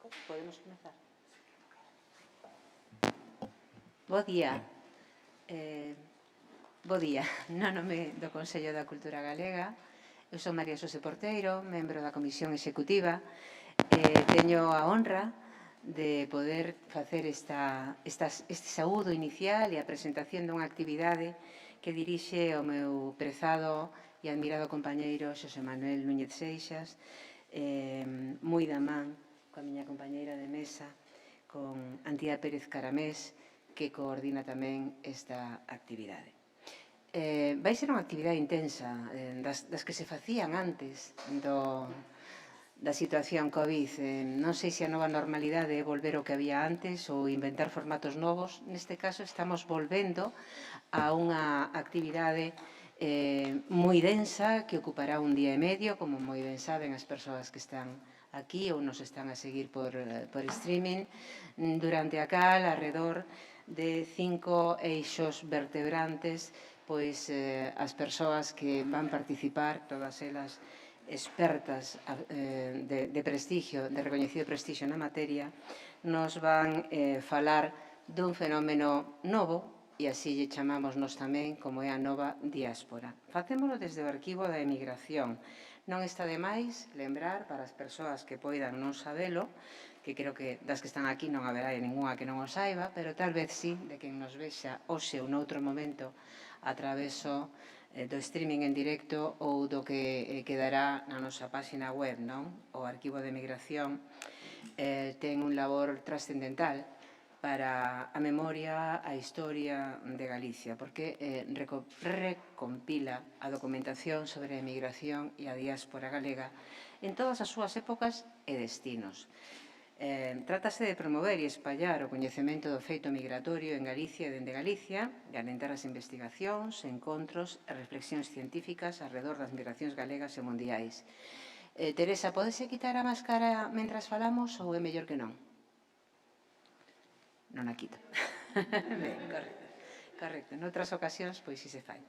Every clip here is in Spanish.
Podemos comezar. Bo día. Bo día. No nome do Consello da Cultura Galega, eu son María Xosé Porteiro, membro da Comisión Executiva. Teño a honra de poder facer este saúdo inicial e a presentación dunha actividade que dirixe o meu prezado e admirado compañeiro Xosé Manuel Núñez Seixas, moi da man coa miña compañeira de mesa, con Antía Pérez Caramés, que coordina tamén esta actividade. Vai ser unha actividade intensa, das que se facían antes da situación COVID. Non sei se a nova normalidade é volver ao que había antes ou inventar formatos novos. Neste caso estamos volvendo a unha actividade moi densa que ocupará un día e medio, como moi ben saben as persoas que están aquí ou nos están a seguir por streaming. Durante a cal, alrededor de 5 eixos vertebrantes, pois as persoas que van participar, todas elas expertas de prestigio, de recoñecido prestigio na materia, nos van falar dun fenómeno novo, e así lle chamamos nos tamén, como é a nova diáspora. Facémolo desde o arquivo da emigración. Non está de máis lembrar para as persoas que poidan non sabelo, que creo que das que están aquí non haberá ningunha que non o saiba, pero tal vez sí, de quen nos vexa hoxe ou noutro momento a través do streaming en directo ou do que quedará na nosa páxina web, non? O arquivo de emigración ten un labor trascendental para a memoria, a historia de Galicia, porque recompila a documentación sobre a emigración e a diáspora galega en todas as súas épocas e destinos. Trátase de promover e espallar o coñecemento do feito migratorio en Galicia e dende Galicia, de alentar as investigacións, encontros e reflexións científicas alrededor das migracións galegas e mundiais. Teresa, podese quitar a máscara mentras falamos ou é mellor que non? Non a quito. Ben, correcto. Noutras ocasións, pois, si se fai.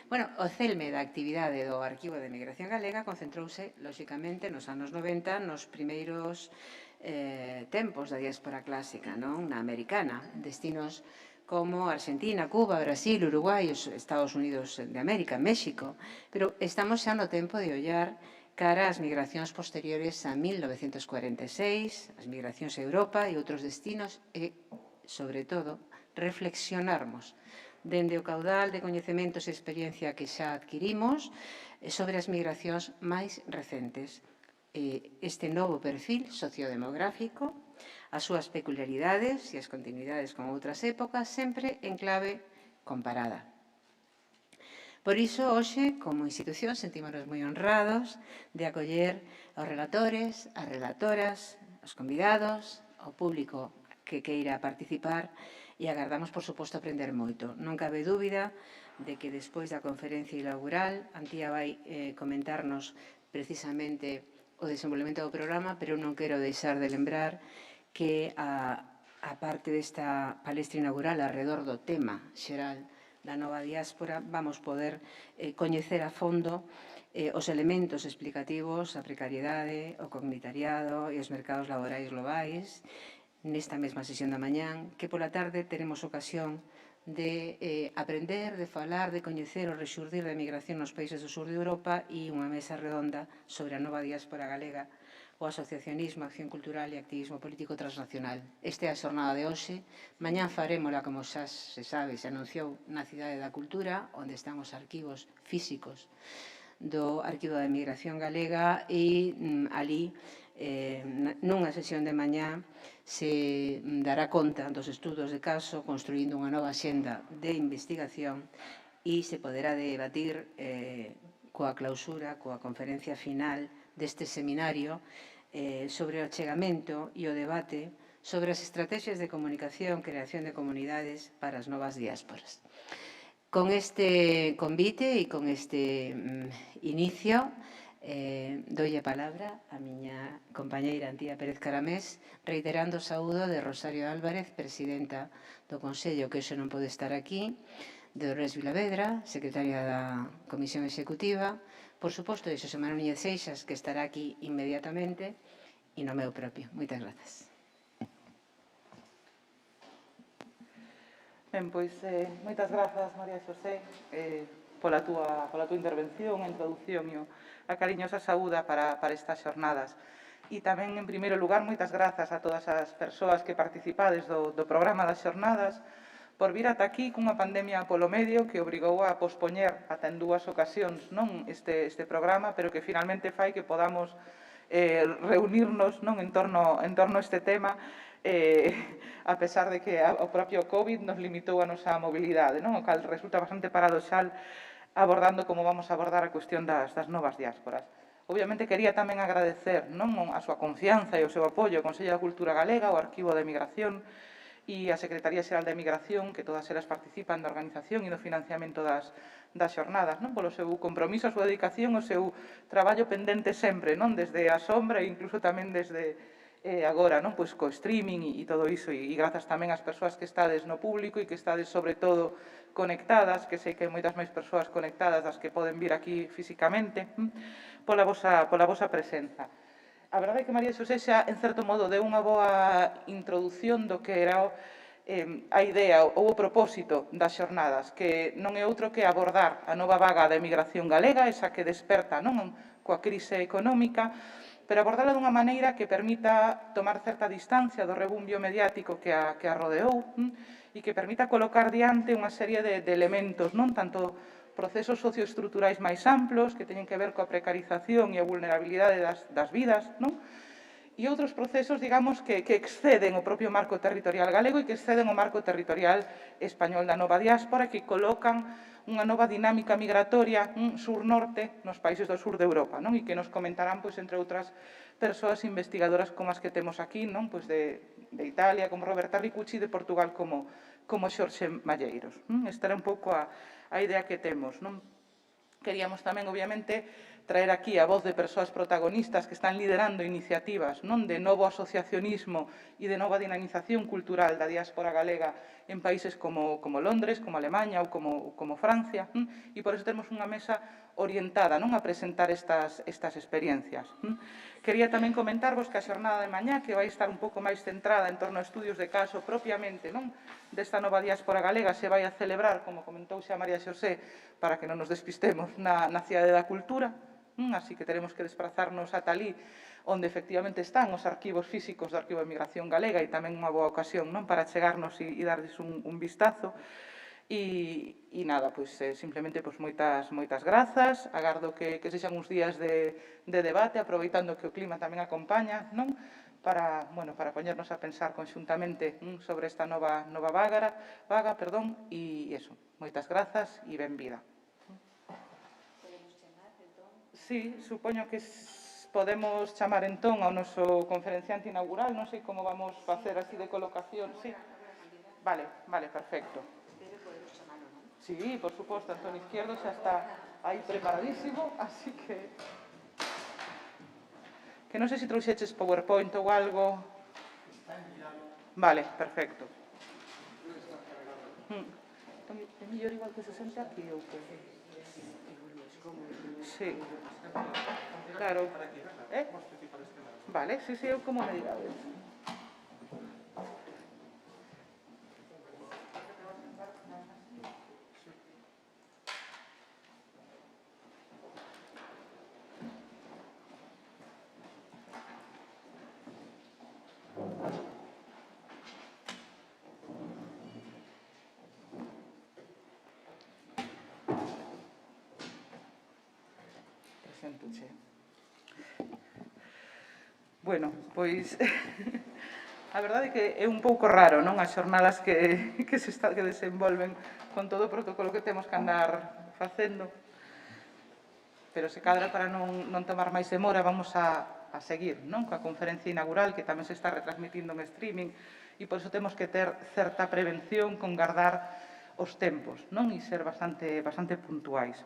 Bueno, o celme da actividade do Arquivo de Emigración Galega concentrouse, lóxicamente, nos anos 90, nos primeiros tempos da diáspora clásica, non? Na americana, destinos como Argentina, Cuba, Brasil, Uruguai, os Estados Unidos de América, México. Pero estamos xa no tempo de ollar cara ás migracións posteriores a 1946, as migracións a Europa e outros destinos e, sobre todo, reflexionarmos dende o caudal de coñecementos e experiencia que xa adquirimos sobre as migracións máis recentes. Este novo perfil sociodemográfico, as súas peculiaridades e as continuidades con outras épocas, sempre en clave comparada. Por iso, hoxe, como institución, sentímonos moi honrados de acoller aos relatores, as relatoras, os convidados, ao público que queira participar e agardamos, por suposto, aprender moito. Non cabe dúbida de que despois da conferencia inaugural, Antía vai comentarnos precisamente o desenvolvemento do programa, pero non quero deixar de lembrar que a parte desta palestra inaugural alrededor do tema xeral da nova diáspora, vamos poder coñecer a fondo os elementos explicativos, a precariedade, o comunitariado e os mercados laborais globais nesta mesma sesión da mañán, que pola tarde teremos ocasión de aprender, de falar, de coñecer o rexurdir da emigración nos países do sur de Europa e unha mesa redonda sobre a nova diáspora galega, o asociacionismo, acción cultural e activismo político transnacional. Esta é a xornada de hoxe. Mañán farémola, como xa se sabe, se anunciou na Cidade da Cultura, onde están os arquivos físicos do Arquivo da Emigración Galega e ali, nunha sesión de mañá, se dará conta dos estudos de caso, construindo unha nova xenda de investigación e se poderá debatir coa clausura, coa conferencia final deste seminario sobre o achegamento e o debate sobre as estrategias de comunicación, creación de comunidades para as novas diásporas. Con este convite e con este inicio, dolle a palabra a miña compañeira Antía Pérez Caramés, reiterando o saúdo de Rosario Álvarez, presidenta do Consello, que hoxe non pode estar aquí, de Dolores Vilavedra, secretaria da Comisión Executiva, por suposto, de Xosé Manuel Núñez Seixas, que estará aquí inmediatamente, e no meu propio. Moitas grazas. Ben, pois, moitas grazas, María Xosé, pola túa intervención, a introducción e a cariñosa saúda para estas xornadas. E tamén, en primeiro lugar, moitas grazas a todas as persoas que participades do programa das xornadas por vir ata aquí cunha pandemia polo medio que obrigou a pospoñer ata en 2 ocasións non este programa, pero que finalmente fai que podamos reunirnos non en torno a este tema, a pesar de que o propio COVID nos limitou a nosa mobilidade, non? O cal resulta bastante paradoxal abordando como vamos a abordar a cuestión das novas diásporas. Obviamente, quería tamén agradecer non a súa confianza e o seu apoio ao Consello da Cultura Galega, ao Arquivo de Emigración e a Secretaría Xeral de Emigración, que todas elas participan da organización e do financiamento das xornadas, non? Polo seu compromiso, a súa dedicación, o seu traballo pendente sempre, non? Desde a sombra e incluso tamén desde agora, non? Pois co streaming e todo iso, e grazas tamén ás persoas que estades no público e que estades, sobre todo, conectadas, que sei que hai moitas máis persoas conectadas das que poden vir aquí físicamente, pola vosa presenza. A verdade é que María Xosé xa, en certo modo, deu unha boa introdución do que era a idea ou o propósito das xornadas, que non é outro que abordar a nova vaga da emigración galega, esa que desperta non coa crise económica, pero abordala dunha maneira que permita tomar certa distancia do rebumbio mediático que a rodeou e que permita colocar diante unha serie de elementos, non tanto procesos socioestruturais máis amplos que teñen que ver coa precarización e a vulnerabilidade das vidas, non? E outros procesos, digamos, que exceden o propio marco territorial galego e que exceden o marco territorial español da nova diáspora, que colocan unha nova dinámica migratoria sur-norte nos países do sur de Europa, non? E que nos comentarán, pois, entre outras persoas investigadoras como as que temos aquí, non? Pois de Italia, como Roberta Ricucci, de Portugal, como Xorxe Malleiros. Esta era un pouco a idea que temos, non? Queríamos tamén, obviamente, traer aquí a voz de persoas protagonistas que están liderando iniciativas non de novo asociacionismo e de nova dinamización cultural da diáspora galega en países como Londres, como Alemanha ou como Francia, e por iso temos unha mesa orientada non a presentar estas experiencias. Quería tamén comentarvos que a xornada de mañá, que vai estar un pouco máis centrada en torno a estudios de caso propiamente non desta nova diáspora galega, se vai a celebrar, como comentou xa María Xosé, para que non nos despistemos, na Cidade da Cultura, así que teremos que desplazarnos ata ali, onde efectivamente están os arquivos físicos do Arquivo de Emigración Galega e tamén unha boa ocasión non para chegarnos e darles un vistazo. E nada, pois simplemente pois moitas grazas, agardo que sexan uns días de debate, aproveitando que o clima tamén acompaña, non? Para poñernos a pensar conxuntamente sobre esta nova vaga, e iso, moitas grazas e benvida. Sí, supoño que podemos chamar entón ao noso conferenciante inaugural, non sei como vamos facer así de colocación. Sí. Vale, perfecto. Sí, por suposto, Antonio Izquierdo xa está aí preparadísimo, así que non sei se trouxeches PowerPoint ou algo. Vale, perfecto. É mellor igual que se sente aquí ou que... Sí. Claro. Vale, sí, eu como me digades. Preséntoche. Bueno, pois a verdade é que é un pouco raro, non? As xornadas que desenvolven con todo o protocolo que temos que andar facendo, pero se cadra para non tomar máis demora vamos a seguir, non? Coa conferencia inaugural que tamén se está retransmitindo en streaming e por iso temos que ter certa prevención con guardar os tempos, non? E ser bastante puntuais.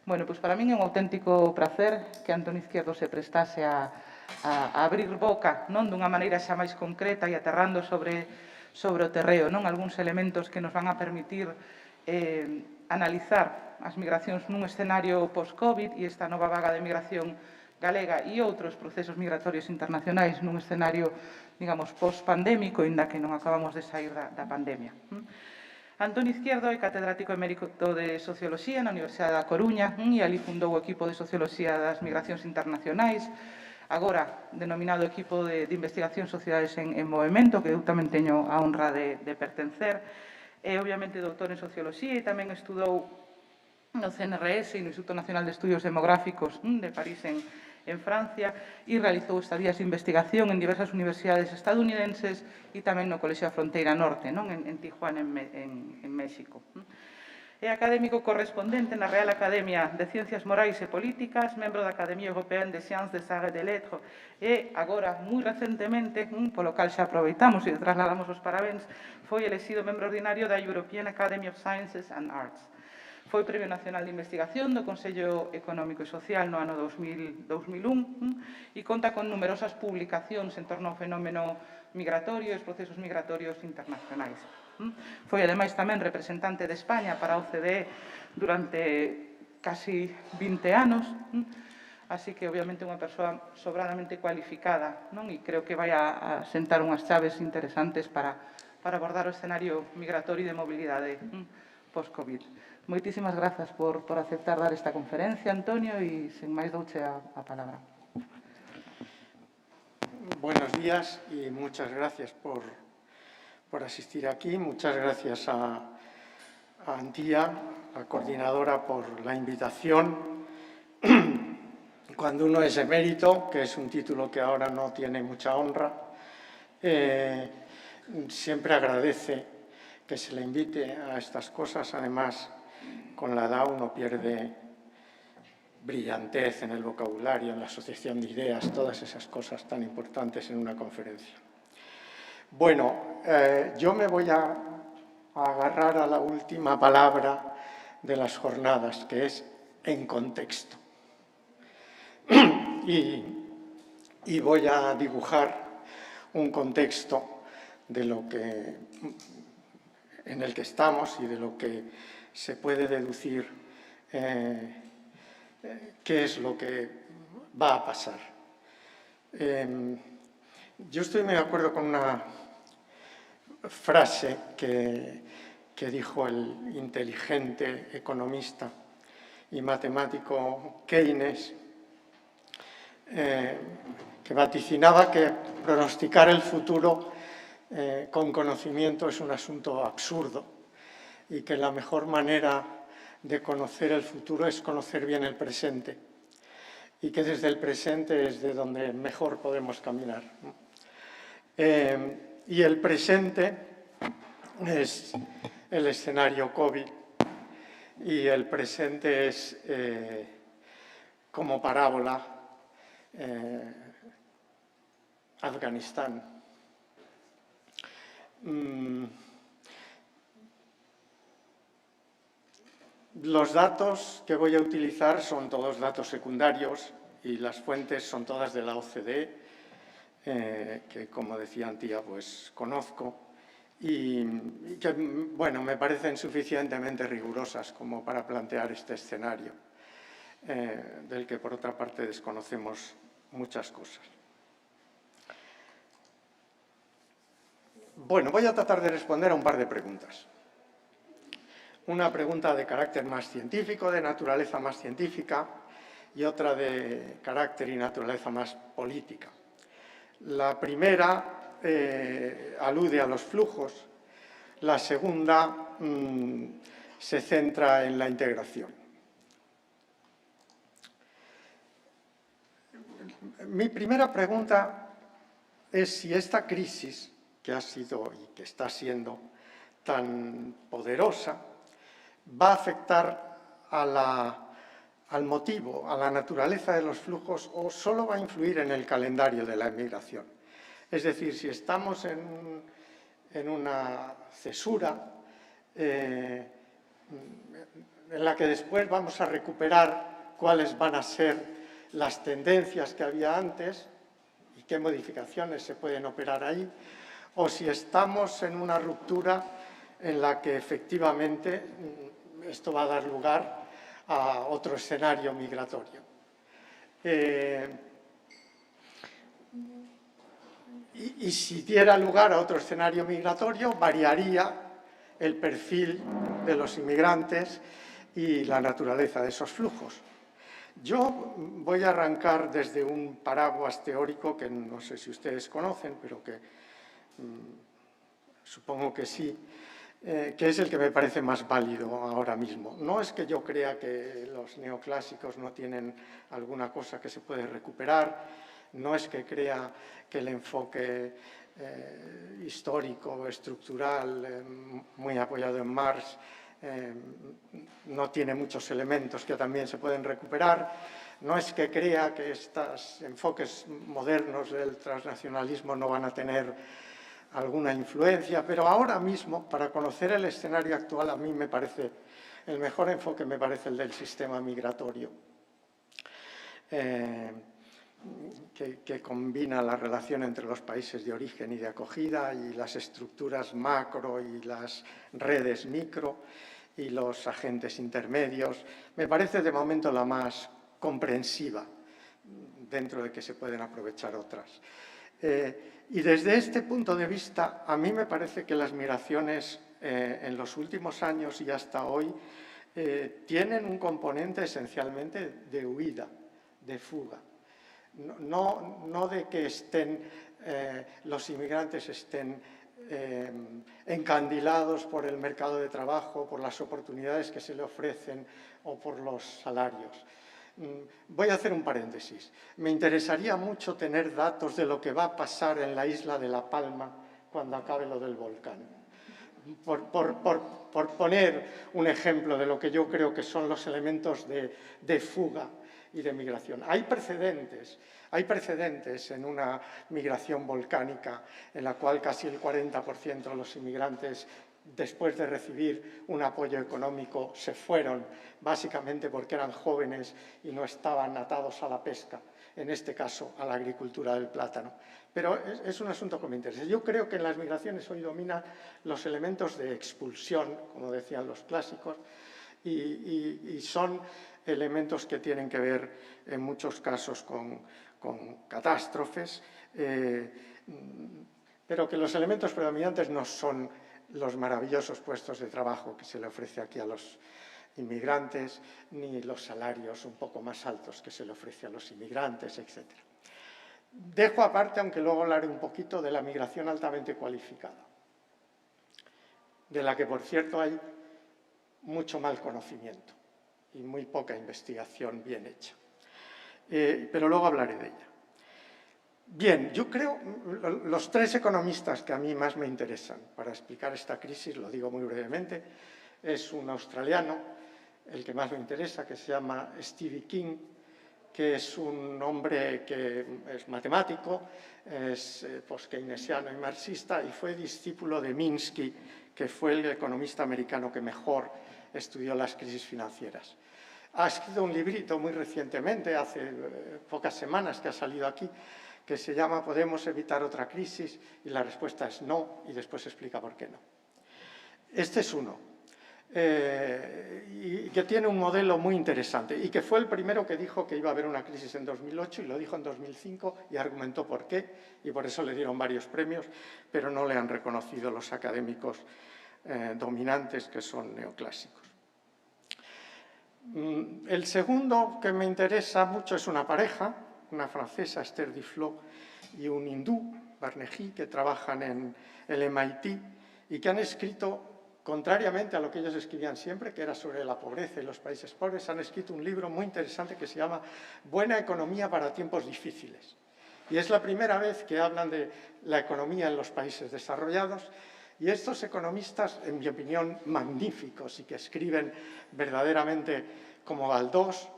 Bueno, pois para min é un auténtico prazer que Antonio Izquierdo se prestase a abrir boca, non? Dunha maneira xa máis concreta e aterrando sobre o terreo, non? Algúns elementos que nos van a permitir analizar as migracións nun escenario post-COVID e esta nova vaga de migración galega e outros procesos migratorios internacionais nun escenario, digamos, post-pandémico, inda que non acabamos de sair da pandemia. Antonio Izquierdo é catedrático emérito de Socioloxía na Universidade da Coruña e ali fundou o equipo de Socioloxía das Migracións Internacionais, agora denominado Equipo de Investigación Sociedades en Movimento, que eu tamén teño a honra de pertencer. É, obviamente, doutor en Socioloxía e tamén estudou no CNRS e no Instituto Nacional de Estudios Demográficos de París en Francia e realizou estadías de investigación en diversas universidades estadounidenses e tamén no Colexio da Fronteira Norte, en Tijuana, en México. É académico correspondente na Real Academia de Ciencias Morais e Políticas, membro da Academia Europea de Sciences des Arts et des Lettres e agora, moi recentemente, polo cal xa aproveitamos e trasladamos os parabéns, foi elexido membro ordinario da European Academy of Sciences and Arts. Foi Premio Nacional de Investigación do Consello Económico e Social no ano 2001 e conta con numerosas publicacións en torno ao fenómeno migratorio e os procesos migratorios internacionais. Foi, ademais, tamén representante de España para a OCDE durante casi 20 anos, así que, obviamente, unha persoa sobradamente cualificada, e creo que vai a sentar unhas chaves interesantes para abordar o escenario migratorio e de mobilidade post-COVID. Moitísimas grazas por aceptar dar esta conferencia, Antonio, e sen máis douche a palabra. Buenos días y muchas gracias por asistir aquí. Muchas gracias a Antía, la coordinadora, por la invitación. Cuando uno es emérito, que es un título que ahora no tiene mucha honra, siempre agradece que se le invite a estas cosas. Además, con la edad uno pierde brillantez en el vocabulario, en la asociación de ideas, todas esas cosas tan importantes en una conferencia. Bueno, yo me voy a agarrar a la última palabra de las jornadas, que es en contexto. Y voy a dibujar un contexto de lo que, en el que estamos y de lo que se puede deducir qué es lo que va a pasar. Yo estoy muy de acuerdo con una frase que dijo el inteligente economista y matemático Keynes, que vaticinaba que pronosticar el futuro con conocimiento es un asunto absurdo y que la mejor manera de conocer el futuro es conocer bien el presente y que desde el presente es de donde mejor podemos caminar. Y el presente es el escenario COVID y el presente es, como parábola, Afganistán. Los datos que voy a utilizar son todos datos secundarios y las fuentes son todas de la OCDE, que, como decía Antía, pues conozco y que, bueno, me parecen suficientemente rigurosas como para plantear este escenario, del que, por otra parte, desconocemos muchas cosas. Bueno, voy a tratar de responder a un par de preguntas. Una pregunta de carácter más científico, de naturaleza más científica, y otra de carácter y naturaleza más política. La primera alude a los flujos, la segunda se centra en la integración. Mi primera pregunta es si esta crisis, que ha sido y que está siendo tan poderosa, va a afectar al motivo, a la naturaleza de los flujos o solo va a influir en el calendario de la emigración. Es decir, si estamos en una cesura en la que después vamos a recuperar cuáles van a ser las tendencias que había antes y qué modificaciones se pueden operar ahí, o si estamos en una ruptura en la que efectivamente esto va a dar lugar a otro escenario migratorio. Y si diera lugar a otro escenario migratorio, variaría el perfil de los inmigrantes y la naturaleza de esos flujos. Yo voy a arrancar desde un paraguas teórico que no sé si ustedes conocen, pero que supongo que sí, que es el que me parece más válido ahora mismo. No es que yo crea que los neoclásicos no tienen alguna cosa que se puede recuperar, no es que crea que el enfoque histórico, estructural, muy apoyado en Marx, no tiene muchos elementos que también se pueden recuperar. No es que crea que estos enfoques modernos del transnacionalismo no van a tener alguna influencia, pero ahora mismo, para conocer el escenario actual, a mí me parece, el mejor enfoque me parece el del sistema migratorio, que combina la relación entre los países de origen y de acogida y las estructuras macro y las redes micro y los agentes intermedios. Me parece de momento la más comprensiva, dentro de que se pueden aprovechar otras. Y desde este punto de vista, a mí me parece que las migraciones en los últimos años y hasta hoy tienen un componente esencialmente de huida, de fuga. No de que los inmigrantes estén encandilados por el mercado de trabajo, por las oportunidades que se le ofrecen o por los salarios. Voy a hacer un paréntesis. Me interesaría mucho tener datos de lo que va a pasar en la isla de La Palma cuando acabe lo del volcán. Por poner un ejemplo de lo que yo creo que son los elementos de fuga y de migración. Hay precedentes en una migración volcánica en la cual casi el 40% de los inmigrantes, después de recibir un apoyo económico, se fueron, básicamente porque eran jóvenes y no estaban atados a la pesca, en este caso a la agricultura del plátano. Pero es un asunto que me interesa. Yo creo que en las migraciones hoy dominan los elementos de expulsión, como decían los clásicos, y son elementos que tienen que ver en muchos casos con catástrofes, pero que los elementos predominantes no son los maravillosos puestos de trabajo que se le ofrece aquí a los inmigrantes, ni los salarios un poco más altos que se le ofrece a los inmigrantes, etc. Dejo aparte, aunque luego hablaré un poquito, de la migración altamente cualificada, de la que, por cierto, hay mucho mal conocimiento y muy poca investigación bien hecha. Pero luego hablaré de ella. Bien, yo creo, los tres economistas que a mí más me interesan para explicar esta crisis, lo digo muy brevemente, es un australiano, el que más me interesa, que se llama Stevie King, que es un hombre que es matemático, es post-keynesiano y marxista, y fue discípulo de Minsky, que fue el economista americano que mejor estudió las crisis financieras. Ha escrito un librito muy recientemente, hace pocas semanas que ha salido aquí, que se llama ¿Podemos evitar otra crisis? Y la respuesta es no, y después explica por qué no. Este es uno, y que tiene un modelo muy interesante, y que fue el primero que dijo que iba a haber una crisis en 2008, y lo dijo en 2005, y argumentó por qué, y por eso le dieron varios premios, pero no le han reconocido los académicos dominantes, que son neoclásicos. El segundo que me interesa mucho es una pareja, una francesa, Esther Duflo, y un hindú, Barneji, que trabajan en el MIT y que han escrito, contrariamente a lo que ellos escribían siempre, que era sobre la pobreza y los países pobres, han escrito un libro muy interesante que se llama Buena economía para tiempos difíciles. Y es la primera vez que hablan de la economía en los países desarrollados. Y estos economistas, en mi opinión, magníficos y que escriben verdaderamente como Galdós,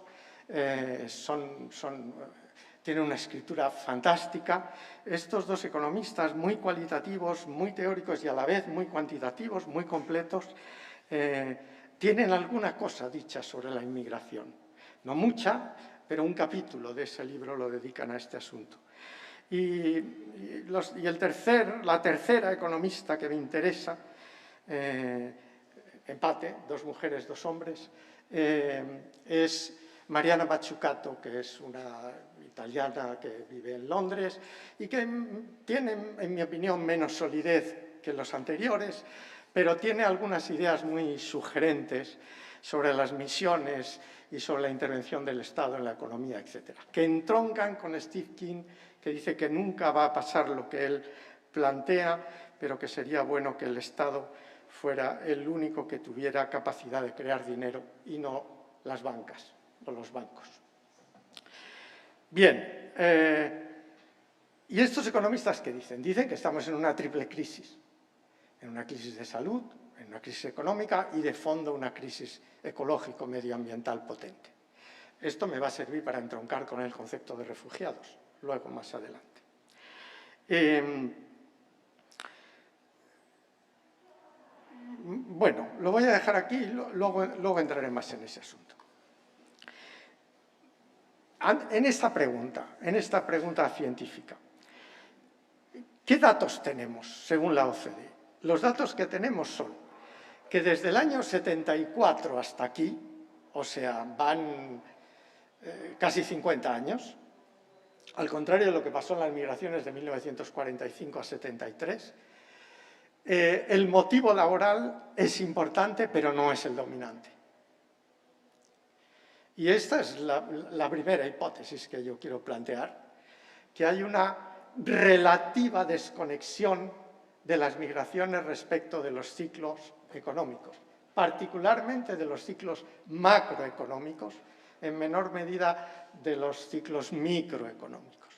tienen una escritura fantástica. Estos dos economistas, muy cualitativos, muy teóricos y a la vez muy cuantitativos, muy completos, tienen alguna cosa dicha sobre la inmigración. No mucha, pero un capítulo de ese libro lo dedican a este asunto. Y la tercera economista que me interesa, empate, dos mujeres, dos hombres, es Mariana Mazzucato, que es una italiana que vive en Londres y que tiene, en mi opinión, menos solidez que los anteriores, pero tiene algunas ideas muy sugerentes sobre las misiones y sobre la intervención del Estado en la economía, etc., que entroncan con Steve King, que dice que nunca va a pasar lo que él plantea, pero que sería bueno que el Estado fuera el único que tuviera capacidad de crear dinero y no las bancas o los bancos. Bien, ¿y estos economistas qué dicen? Dicen que estamos en una triple crisis, en una crisis de salud, en una crisis económica y de fondo una crisis ecológico-medioambiental potente. Esto me va a servir para entroncar con el concepto de refugiados, luego más adelante. Bueno, lo voy a dejar aquí y luego entraré más en ese asunto. En esta pregunta científica, ¿qué datos tenemos según la OCDE? Los datos que tenemos son que desde el año 74 hasta aquí, o sea, van casi 50 años, al contrario de lo que pasó en las migraciones de 1945 a 73, el motivo laboral es importante, pero no es el dominante. Y esta es la primera hipótesis que yo quiero plantear, que hay una relativa desconexión de las migraciones respecto de los ciclos económicos, particularmente de los ciclos macroeconómicos, en menor medida de los ciclos microeconómicos.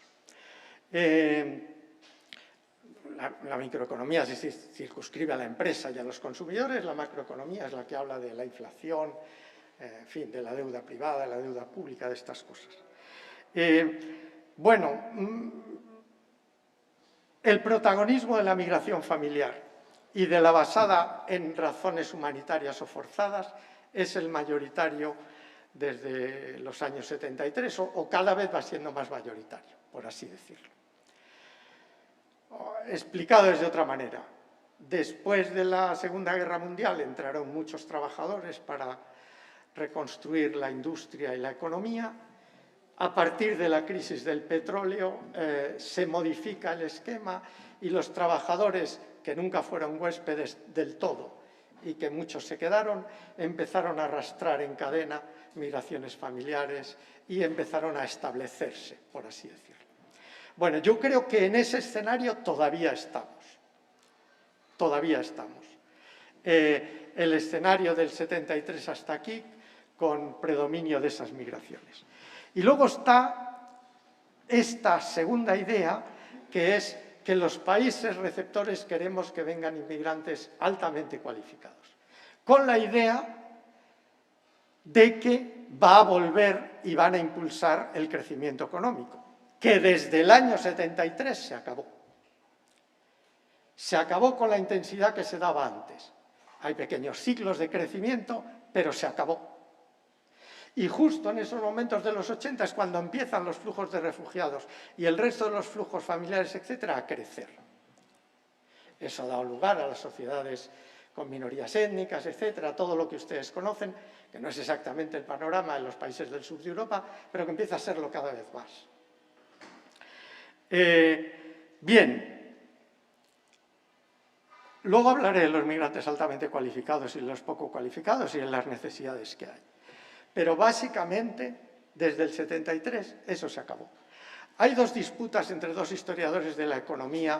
La microeconomía se circunscribe a la empresa y a los consumidores, la macroeconomía es la que habla de la inflación, en fin, de la deuda privada, de la deuda pública, de estas cosas. Bueno, el protagonismo de la migración familiar y de la basada en razones humanitarias o forzadas es el mayoritario desde los años 73 o cada vez va siendo más mayoritario, por así decirlo. Explicado de otra manera, después de la Segunda Guerra Mundial entraron muchos trabajadores para reconstruir la industria y la economía. A partir de la crisis del petróleo se modifica el esquema y los trabajadores, que nunca fueron huéspedes del todo y que muchos se quedaron, empezaron a arrastrar en cadena migraciones familiares y empezaron a establecerse, por así decirlo. Bueno, yo creo que en ese escenario todavía estamos. Todavía estamos. El escenario del 73 hasta aquí, con predominio de esas migraciones. Y luego está esta segunda idea, que es que los países receptores queremos que vengan inmigrantes altamente cualificados, con la idea de que va a volver y van a impulsar el crecimiento económico, que desde el año 73 se acabó. Se acabó con la intensidad que se daba antes. Hay pequeños ciclos de crecimiento, pero se acabó. Y justo en esos momentos de los 80 es cuando empiezan los flujos de refugiados y el resto de los flujos familiares, etcétera, a crecer. Eso ha dado lugar a las sociedades con minorías étnicas, etcétera, todo lo que ustedes conocen, que no es exactamente el panorama en los países del sur de Europa, pero que empieza a serlo cada vez más. Bien. Luego hablaré de los migrantes altamente cualificados y los poco cualificados y de las necesidades que hay. Pero básicamente, desde el 73, eso se acabó. Hay dos disputas entre dos historiadores de la economía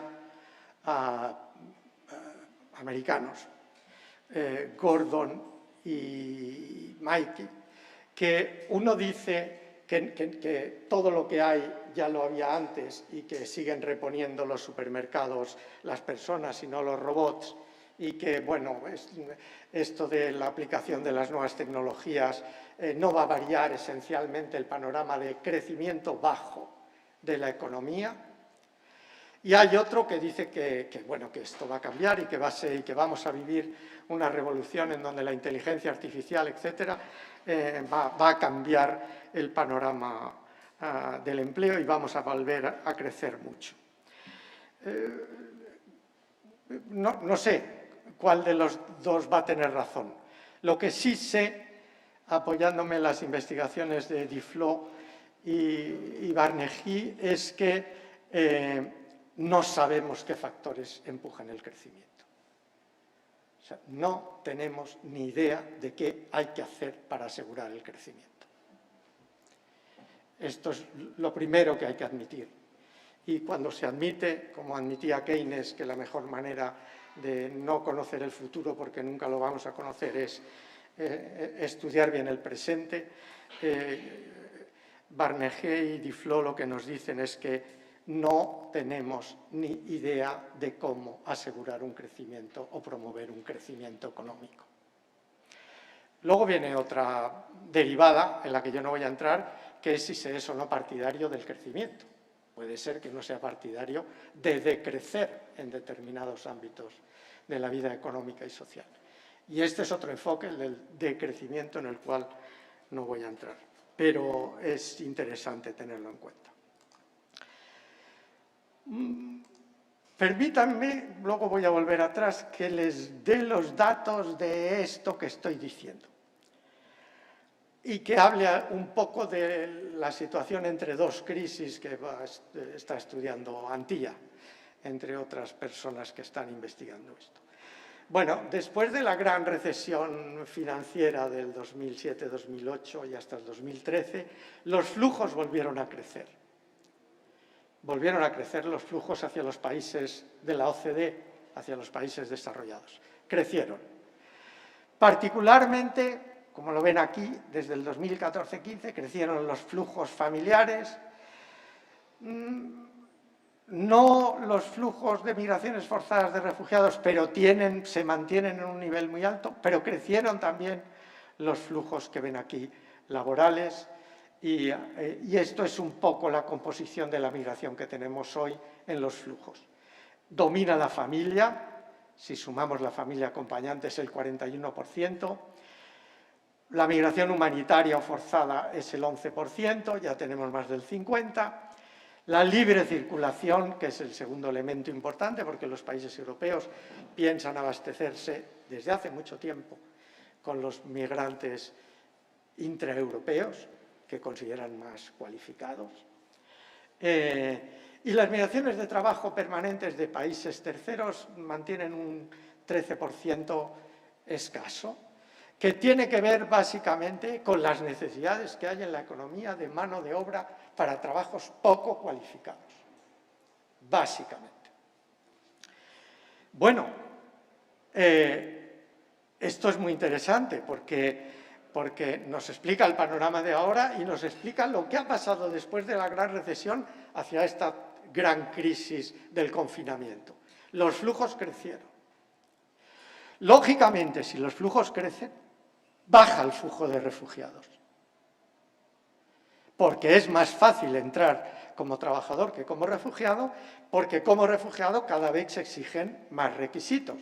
americanos, Gordon y Mikey, que uno dice que todo lo que hay ya lo había antes y que siguen reponiendo los supermercados las personas y no los robots, y que, bueno, esto de la aplicación de las nuevas tecnologías no va a variar esencialmente el panorama de crecimiento bajo de la economía. Y hay otro que dice que esto va a cambiar y que vamos a vivir una revolución en donde la inteligencia artificial, etcétera, va a cambiar el panorama del empleo y vamos a volver a crecer mucho. No sé cuál de los dos va a tener razón. Lo que sí sé apoyándome en las investigaciones de Duflo y Barnegui, es que no sabemos qué factores empujan el crecimiento. O sea, no tenemos ni idea de qué hay que hacer para asegurar el crecimiento. Esto es lo primero que hay que admitir. Y cuando se admite, como admitía Keynes, que la mejor manera de no conocer el futuro, porque nunca lo vamos a conocer, es estudiar bien el presente, Barnegui y Duflo lo que nos dicen es que no tenemos ni idea de cómo asegurar un crecimiento o promover un crecimiento económico. Luego viene otra derivada en la que yo no voy a entrar, que es si se es o no partidario del crecimiento. Puede ser que no sea partidario de decrecer en determinados ámbitos de la vida económica y social. Y este es otro enfoque, el del decrecimiento, en el cual no voy a entrar, pero es interesante tenerlo en cuenta. Permítanme, luego voy a volver atrás, que les dé los datos de esto que estoy diciendo y que hable un poco de la situación entre dos crisis que está estudiando Antía, entre otras personas que están investigando esto. Bueno, después de la gran recesión financiera del 2007-2008 y hasta el 2013, los flujos volvieron a crecer. Volvieron a crecer los flujos hacia los países de la OCDE, hacia los países desarrollados. Crecieron. Particularmente, como lo ven aquí, desde el 2014-15 crecieron los flujos familiares, no los flujos de migraciones forzadas de refugiados, pero se mantienen en un nivel muy alto, pero crecieron también los flujos que ven aquí, laborales, y esto es un poco la composición de la migración que tenemos hoy en los flujos. Domina la familia, si sumamos la familia acompañante es el 41%, la migración humanitaria o forzada es el 11%, ya tenemos más del 50%, la libre circulación, que es el segundo elemento importante, porque los países europeos piensan abastecerse desde hace mucho tiempo con los migrantes intraeuropeos, que consideran más cualificados. Y las migraciones de trabajo permanentes de países terceros mantienen un 13% escaso, que tiene que ver básicamente con las necesidades que hay en la economía de mano de obra para trabajos poco cualificados, básicamente. Bueno, esto es muy interesante porque nos explica el panorama de ahora y nos explica lo que ha pasado después de la gran recesión hacia esta gran crisis del confinamiento. Los flujos crecieron. Lógicamente, si los flujos crecen, baja el flujo de refugiados, porque es más fácil entrar como trabajador que como refugiado, porque como refugiado cada vez se exigen más requisitos.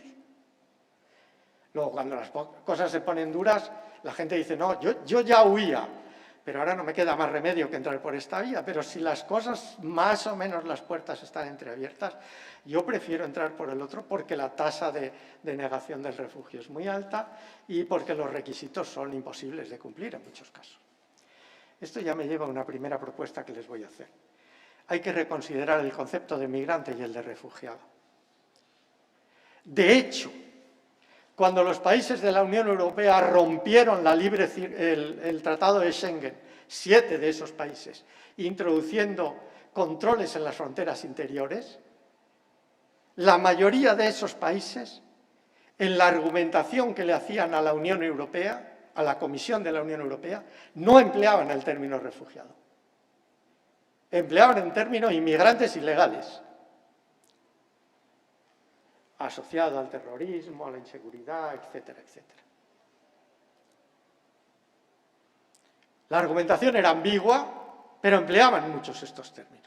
Luego, cuando las cosas se ponen duras, la gente dice, no, yo ya huía, pero ahora no me queda más remedio que entrar por esta vía. Pero si las cosas, más o menos las puertas están entreabiertas, yo prefiero entrar por el otro porque la tasa de negación del refugio es muy alta y porque los requisitos son imposibles de cumplir en muchos casos. Esto ya me lleva a una primera propuesta que les voy a hacer. Hay que reconsiderar el concepto de migrante y el de refugiado. De hecho, cuando los países de la Unión Europea rompieron el Tratado de Schengen, 7 de esos países, introduciendo controles en las fronteras interiores, la mayoría de esos países, en la argumentación que le hacían a la Unión Europea, a la Comisión de la Unión Europea, no empleaban el término refugiado. Empleaban el término inmigrantes ilegales, asociado al terrorismo, a la inseguridad, etcétera, etcétera. La argumentación era ambigua, pero empleaban muchos estos términos.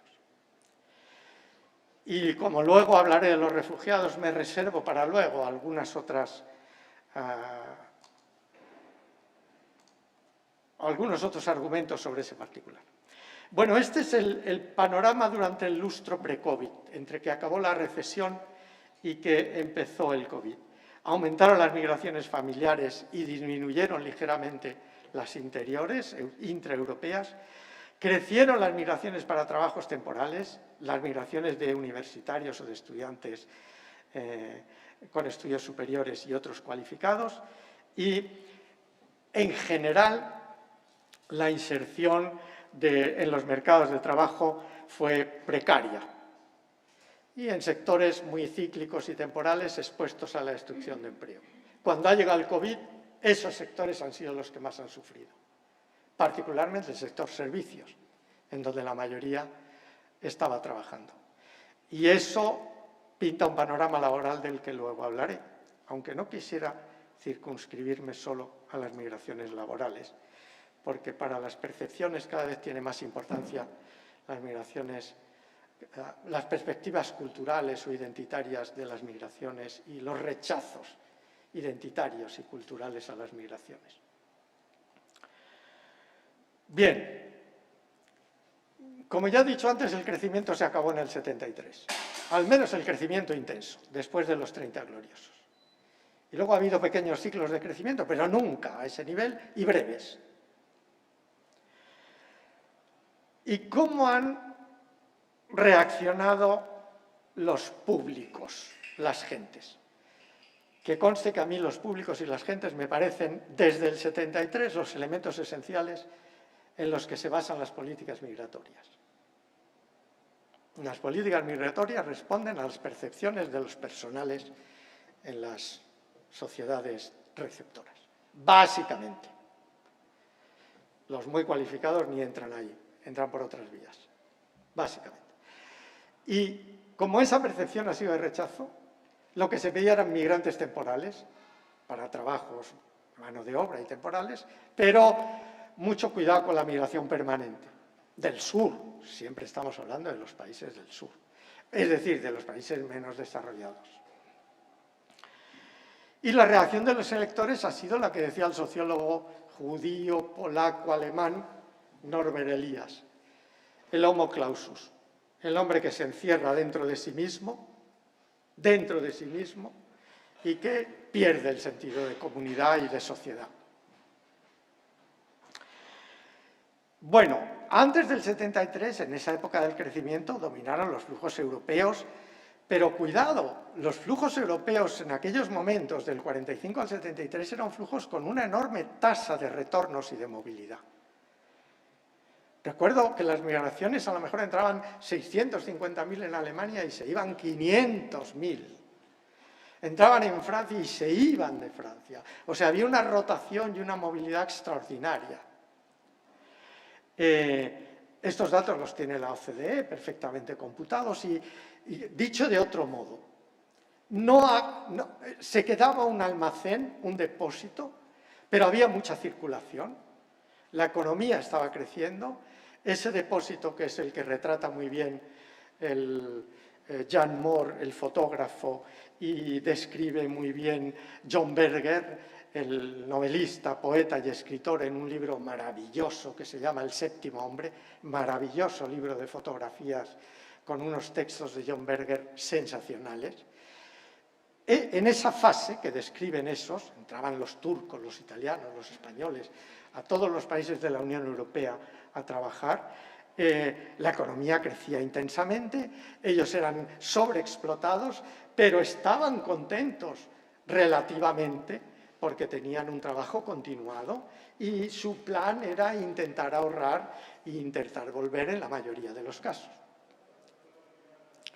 Y como luego hablaré de los refugiados, me reservo para luego algunos otros argumentos sobre ese particular. Bueno, este es el panorama durante el lustro pre-COVID, entre que acabó la recesión y que empezó el COVID. Aumentaron las migraciones familiares y disminuyeron ligeramente las interiores, intraeuropeas, crecieron las migraciones para trabajos temporales, las migraciones de universitarios o de estudiantes con estudios superiores y otros cualificados, y en general la inserción en los mercados de trabajo fue precaria y en sectores muy cíclicos y temporales expuestos a la destrucción de empleo. Cuando ha llegado el COVID, esos sectores han sido los que más han sufrido, particularmente el sector servicios, en donde la mayoría estaba trabajando. Y eso pinta un panorama laboral del que luego hablaré, aunque no quisiera circunscribirme solo a las migraciones laborales, porque para las percepciones cada vez tiene más importancia las migraciones, las perspectivas culturales o identitarias de las migraciones y los rechazos identitarios y culturales a las migraciones. Bien, como ya he dicho antes, el crecimiento se acabó en el 73, al menos el crecimiento intenso, después de los 30 gloriosos. Y luego ha habido pequeños ciclos de crecimiento, pero nunca a ese nivel y breves. ¿Y cómo han reaccionado los públicos, las gentes? Que conste que a mí los públicos y las gentes me parecen, desde el 73, los elementos esenciales en los que se basan las políticas migratorias. Las políticas migratorias responden a las percepciones de los personales en las sociedades receptoras, básicamente. Los muy cualificados ni entran ahí, entran por otras vías, básicamente. Y como esa percepción ha sido de rechazo, lo que se pedía eran migrantes temporales para trabajos, mano de obra y temporales, pero mucho cuidado con la migración permanente. Del sur, siempre estamos hablando de los países del sur, es decir, de los países menos desarrollados. Y la reacción de los electores ha sido la que decía el sociólogo judío, polaco, alemán, Norbert Elias, el homo clausus, el hombre que se encierra dentro de sí mismo, y que pierde el sentido de comunidad y de sociedad. Bueno, antes del 73, en esa época del crecimiento, dominaron los flujos europeos, pero cuidado, los flujos europeos en aquellos momentos, del 45 al 73, eran flujos con una enorme tasa de retornos y de movilidad. Recuerdo que las migraciones a lo mejor entraban 650.000 en Alemania y se iban 500.000. Entraban en Francia y se iban de Francia. O sea, había una rotación y una movilidad extraordinaria. Estos datos los tiene la OCDE perfectamente computados y dicho de otro modo, se quedaba un almacén, un depósito, pero había mucha circulación, la economía estaba creciendo, ese depósito que es el que retrata muy bien Jan Moore, el fotógrafo, y describe muy bien John Berger, el novelista, poeta y escritor, en un libro maravilloso que se llama El séptimo hombre, maravilloso libro de fotografías con unos textos de John Berger sensacionales. En esa fase que describen esos, entraban los turcos, los italianos, los españoles, a todos los países de la Unión Europea a trabajar, la economía crecía intensamente, ellos eran sobreexplotados, pero estaban contentos relativamente porque tenían un trabajo continuado y su plan era intentar ahorrar e intentar volver en la mayoría de los casos.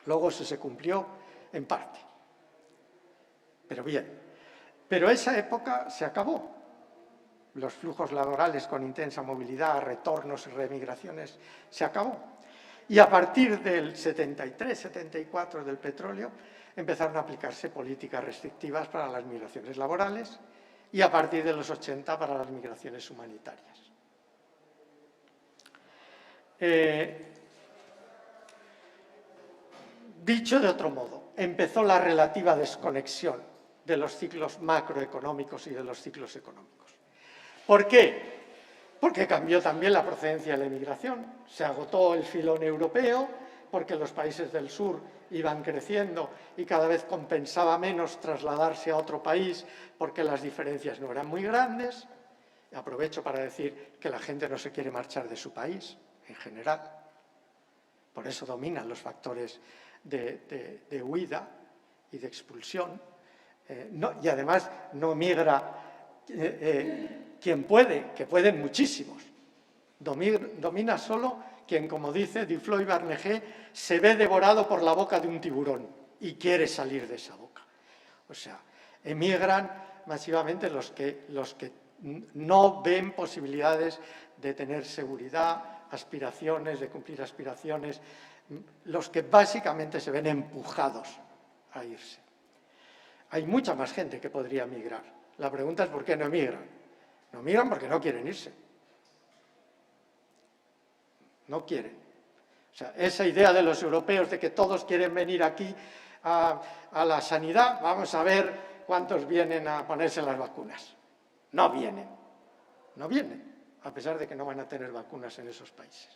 Luego eso se cumplió en parte. Pero bien, pero esa época se acabó. Los flujos laborales con intensa movilidad, retornos y remigraciones, se acabó. Y a partir del 73-74 del petróleo empezaron a aplicarse políticas restrictivas para las migraciones laborales y a partir de los 80 para las migraciones humanitarias. Dicho de otro modo, empezó la relativa desconexión de los ciclos macroeconómicos y de los ciclos económicos. ¿Por qué? Porque cambió también la procedencia de la inmigración. Se agotó el filón europeo, porque los países del sur iban creciendo y cada vez compensaba menos trasladarse a otro país porque las diferencias no eran muy grandes. Aprovecho para decir que la gente no se quiere marchar de su país, en general. Por eso dominan los factores de huida y de expulsión. Y además no migra quien puede, que pueden muchísimos. Domina solo quien, como dice Duflo y Barnegé, se ve devorado por la boca de un tiburón y quiere salir de esa boca. O sea, emigran masivamente los que no ven posibilidades de tener seguridad, aspiraciones, de cumplir aspiraciones, los que básicamente se ven empujados a irse. Hay mucha más gente que podría migrar. La pregunta es ¿por qué no emigran? No migran porque no quieren irse. No quieren. O sea, esa idea de los europeos de que todos quieren venir aquí a la sanidad, vamos a ver cuántos vienen a ponerse las vacunas. No vienen, a pesar de que no van a tener vacunas en esos países.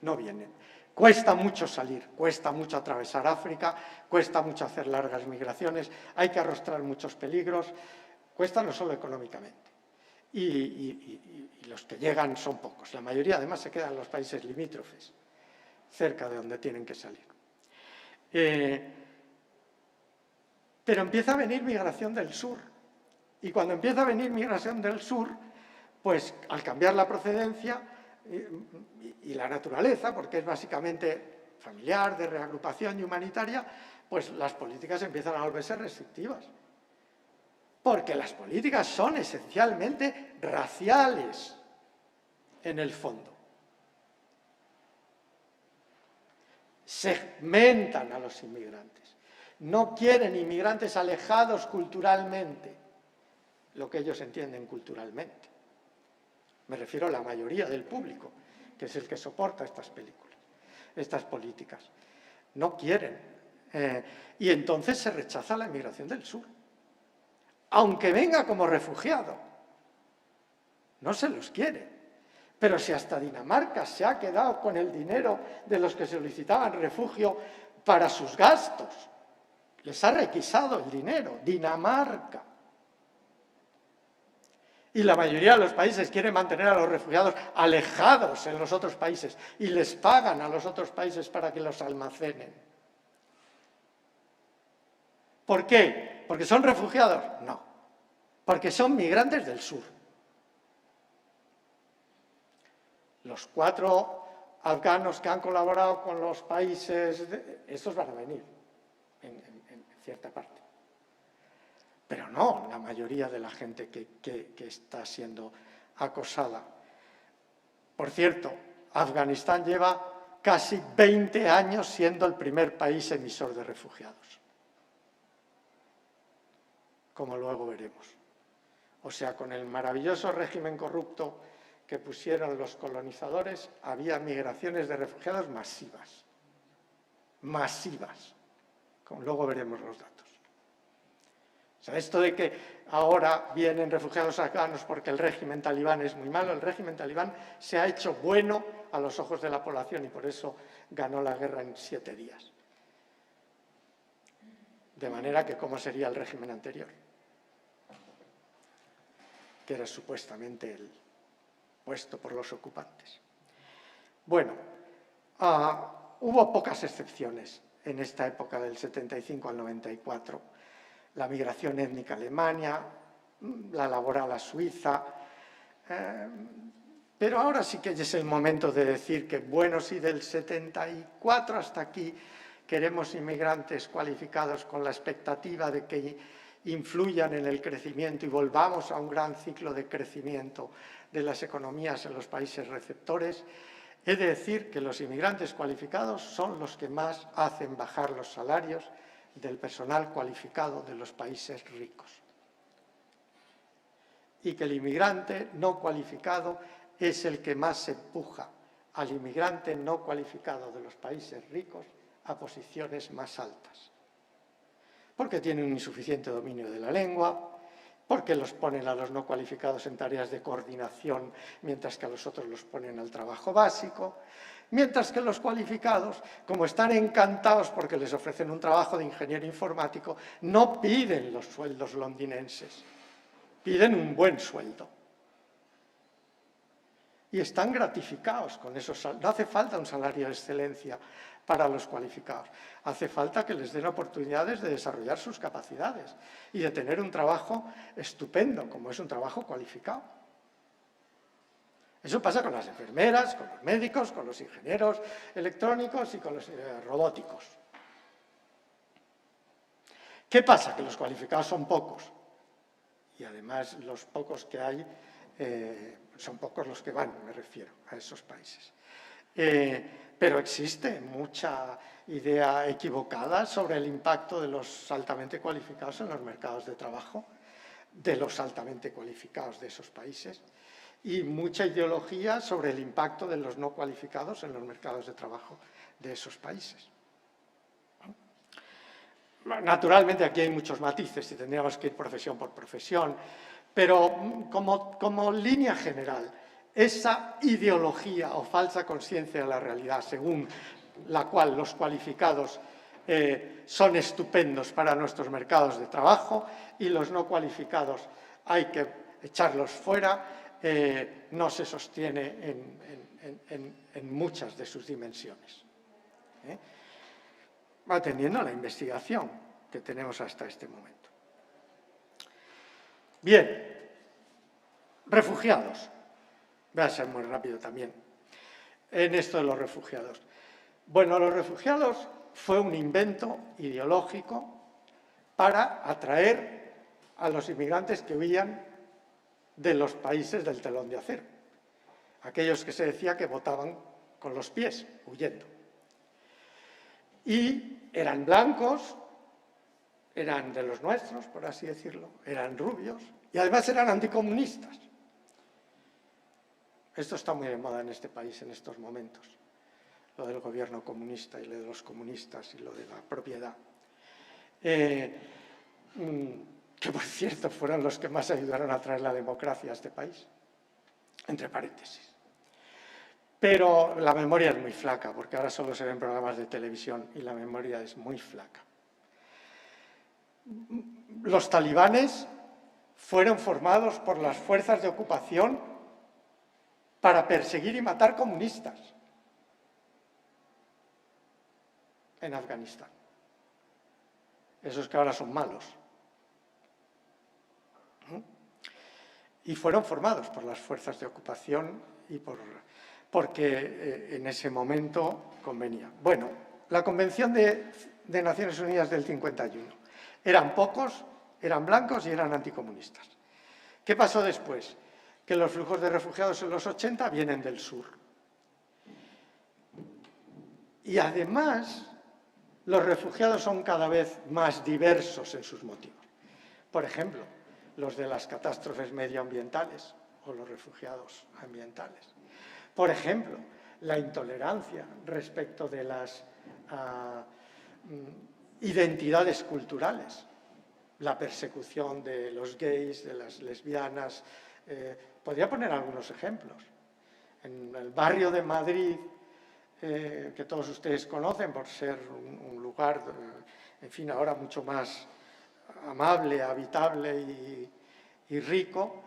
No vienen. Cuesta mucho salir, cuesta mucho atravesar África, cuesta mucho hacer largas migraciones, hay que arrostrar muchos peligros, cuesta no solo económicamente. Y los que llegan son pocos. La mayoría además se quedan en los países limítrofes, cerca de donde tienen que salir. Pero empieza a venir migración del sur. Y cuando empieza a venir migración del sur, pues al cambiar la procedencia y la naturaleza, porque es básicamente familiar, de reagrupación y humanitaria, pues las políticas empiezan a volverse restrictivas. Porque las políticas son esencialmente raciales en el fondo. Segmentan a los inmigrantes. No quieren inmigrantes alejados culturalmente, lo que ellos entienden culturalmente. Me refiero a la mayoría del público, que es el que soporta estas películas, estas políticas. No quieren. Y entonces se rechaza la inmigración del sur. Aunque venga como refugiado, no se los quiere. Pero si hasta Dinamarca se ha quedado con el dinero de los que solicitaban refugio para sus gastos, les ha requisado el dinero, Dinamarca. Y la mayoría de los países quieren mantener a los refugiados alejados en los otros países y les pagan a los otros países para que los almacenen. ¿Por qué? ¿Porque son refugiados? No, porque son migrantes del sur. Los 4 afganos que han colaborado con los países, estos van a venir en cierta parte. Pero no la mayoría de la gente que está siendo acosada. Por cierto, Afganistán lleva casi 20 años siendo el primer país emisor de refugiados, como luego veremos. O sea, con el maravilloso régimen corrupto que pusieron los colonizadores, había migraciones de refugiados masivas. Masivas. Como luego veremos los datos. O sea, esto de que ahora vienen refugiados afganos porque el régimen talibán es muy malo, el régimen talibán se ha hecho bueno a los ojos de la población y por eso ganó la guerra en 7 días. De manera que, ¿cómo sería el régimen anterior? Que era supuestamente el puesto por los ocupantes. Bueno, hubo pocas excepciones en esta época del 75 al 94. La migración étnica a Alemania, la laboral a Suiza, pero ahora sí que es el momento de decir que, bueno, si del 74 hasta aquí queremos inmigrantes cualificados con la expectativa de que influyan en el crecimiento y volvamos a un gran ciclo de crecimiento de las economías en los países receptores, he de decir que los inmigrantes cualificados son los que más hacen bajar los salarios del personal cualificado de los países ricos. Y que el inmigrante no cualificado es el que más empuja al inmigrante no cualificado de los países ricos a posiciones más altas. Porque tienen un insuficiente dominio de la lengua, porque los ponen a los no cualificados en tareas de coordinación, mientras que a los otros los ponen al trabajo básico, mientras que los cualificados, como están encantados porque les ofrecen un trabajo de ingeniero informático, no piden los sueldos londinenses, piden un buen sueldo. Y están gratificados con esos salarios. No hace falta un salario de excelencia para los cualificados. Hace falta que les den oportunidades de desarrollar sus capacidades y de tener un trabajo estupendo, como es un trabajo cualificado. Eso pasa con las enfermeras, con los médicos, con los ingenieros electrónicos y con los robóticos. ¿Qué pasa? Que los cualificados son pocos. Y además los pocos que hay, son pocos los que van, me refiero, a esos países. Pero existe mucha idea equivocada sobre el impacto de los altamente cualificados en los mercados de trabajo, de los altamente cualificados de esos países, y mucha ideología sobre el impacto de los no cualificados en los mercados de trabajo de esos países. Naturalmente aquí hay muchos matices y tendríamos que ir profesión por profesión, pero como línea general, esa ideología o falsa conciencia de la realidad según la cual los cualificados son estupendos para nuestros mercados de trabajo y los no cualificados hay que echarlos fuera, no se sostiene en muchas de sus dimensiones. Atendiendo a la investigación que tenemos hasta este momento. Bien, refugiados. Voy a ser muy rápido también en esto de los refugiados. Bueno, los refugiados fue un invento ideológico para atraer a los inmigrantes que huían de los países del telón de acero. Aquellos que se decía que votaban con los pies, huyendo. Y eran blancos, eran de los nuestros, por así decirlo, eran rubios y además eran anticomunistas. Esto está muy de moda en este país en estos momentos, lo del gobierno comunista y lo de los comunistas y lo de la propiedad. Que por cierto fueron los que más ayudaron a traer la democracia a este país, entre paréntesis. Pero la memoria es muy flaca, porque ahora solo se ven programas de televisión y la memoria es muy flaca. Los talibanes fueron formados por las fuerzas de ocupación para perseguir y matar comunistas en Afganistán. Esos que ahora son malos. Y fueron formados por las fuerzas de ocupación y porque en ese momento convenía. Bueno, la Convención de Naciones Unidas del 51. Eran pocos, eran blancos y eran anticomunistas. ¿Qué pasó después? Que los flujos de refugiados en los 80 vienen del sur. Y además, los refugiados son cada vez más diversos en sus motivos. Por ejemplo, los de las catástrofes medioambientales o los refugiados ambientales. Por ejemplo, la intolerancia respecto de las identidades culturales, la persecución de los gays, de las lesbianas. Podría poner algunos ejemplos. En el barrio de Madrid, que todos ustedes conocen por ser un lugar, en fin, ahora mucho más amable, habitable y rico,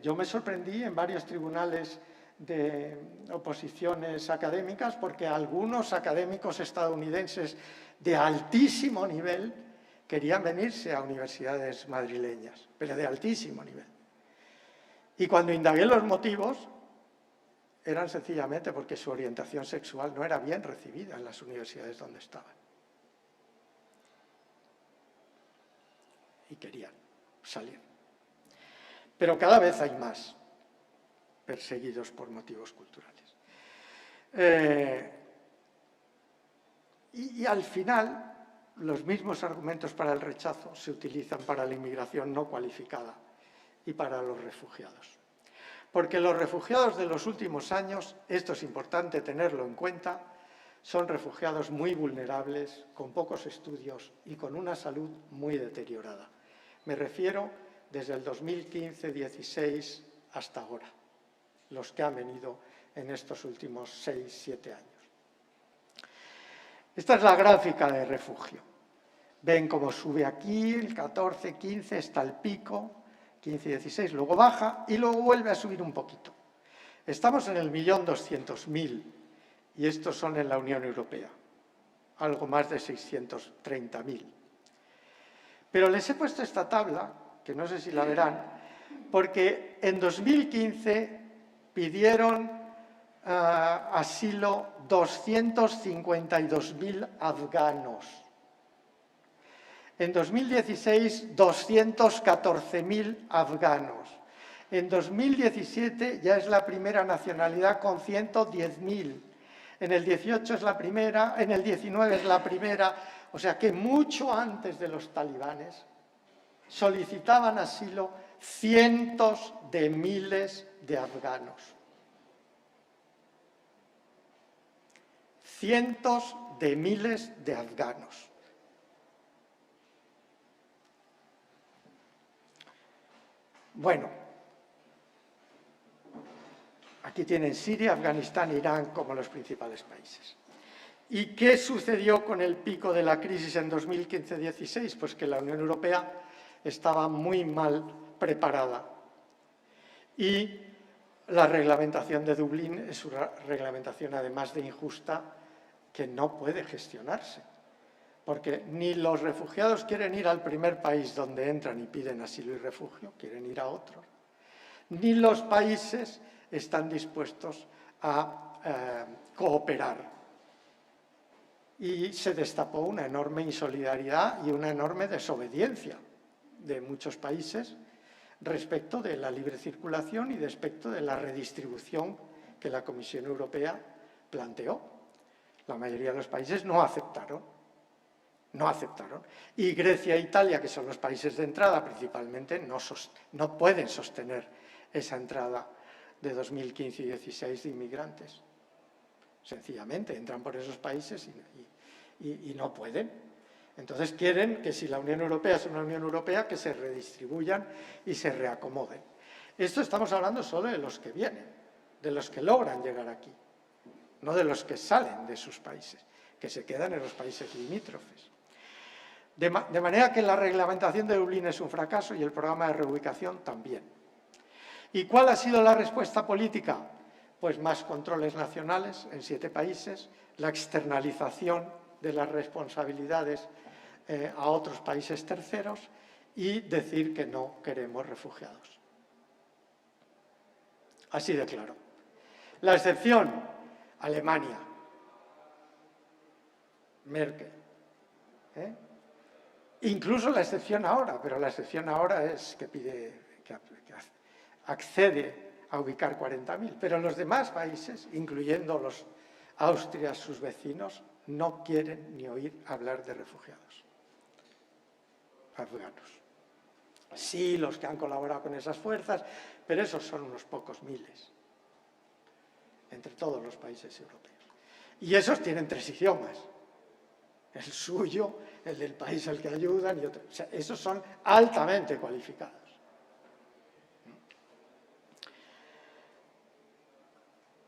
yo me sorprendí en varios tribunales de oposiciones académicas porque algunos académicos estadounidenses de altísimo nivel querían venirse a universidades madrileñas, pero de altísimo nivel. Y cuando indagué los motivos, eran sencillamente porque su orientación sexual no era bien recibida en las universidades donde estaban. Y querían salir. Pero cada vez hay más perseguidos por motivos culturales. Y al final, los mismos argumentos para el rechazo se utilizan para la inmigración no cualificada y para los refugiados. Porque los refugiados de los últimos años, esto es importante tenerlo en cuenta, son refugiados muy vulnerables, con pocos estudios y con una salud muy deteriorada. Me refiero desde el 2015-16 hasta ahora, los que han venido en estos últimos 6-7 años. Esta es la gráfica de refugio. Ven cómo sube aquí, el 14-15 está el pico, 15 y 16, luego baja y luego vuelve a subir un poquito. Estamos en el 1.200.000 y estos son en la Unión Europea, algo más de 630.000. Pero les he puesto esta tabla, que no sé si la verán, porque en 2015 pidieron asilo 252.000 afganos. En 2016, 214.000 afganos. En 2017 ya es la primera nacionalidad con 110.000. En el 18 es la primera, en el 19 es la primera. O sea que mucho antes de los talibanes solicitaban asilo cientos de miles de afganos. Cientos de miles de afganos. Bueno, aquí tienen Siria, Afganistán, Irán como los principales países. ¿Y qué sucedió con el pico de la crisis en 2015-16? Pues que la Unión Europea estaba muy mal preparada. Y la reglamentación de Dublín es una reglamentación, además de injusta, que no puede gestionarse. Porque ni los refugiados quieren ir al primer país donde entran y piden asilo y refugio, quieren ir a otro. Ni los países están dispuestos a cooperar. Y se destapó una enorme insolidaridad y una enorme desobediencia de muchos países respecto de la libre circulación y respecto de la redistribución que la Comisión Europea planteó. La mayoría de los países no aceptaron. Y Grecia e Italia, que son los países de entrada principalmente, no pueden sostener esa entrada de 2015 y 2016 de inmigrantes. Sencillamente entran por esos países y no pueden. Entonces quieren que si la Unión Europea es una Unión Europea, que se redistribuyan y se reacomoden. Esto estamos hablando solo de los que vienen, de los que logran llegar aquí, no de los que salen de sus países, que se quedan en los países limítrofes. De manera que la reglamentación de Dublín es un fracaso y el programa de reubicación también. ¿Y cuál ha sido la respuesta política? Pues más controles nacionales en 7 países, la externalización de las responsabilidades a otros países terceros y decir que no queremos refugiados. Así de claro. La excepción, Alemania, Merkel. Incluso la excepción ahora, pero la excepción ahora es que accede a ubicar 40.000. Pero los demás países, incluyendo los Austria, sus vecinos, no quieren ni oír hablar de refugiados afganos. Sí, los que han colaborado con esas fuerzas, pero esos son unos pocos miles entre todos los países europeos. Y esos tienen 3 idiomas. El suyo, el del país al que ayudan y otro. O sea, esos son altamente cualificados.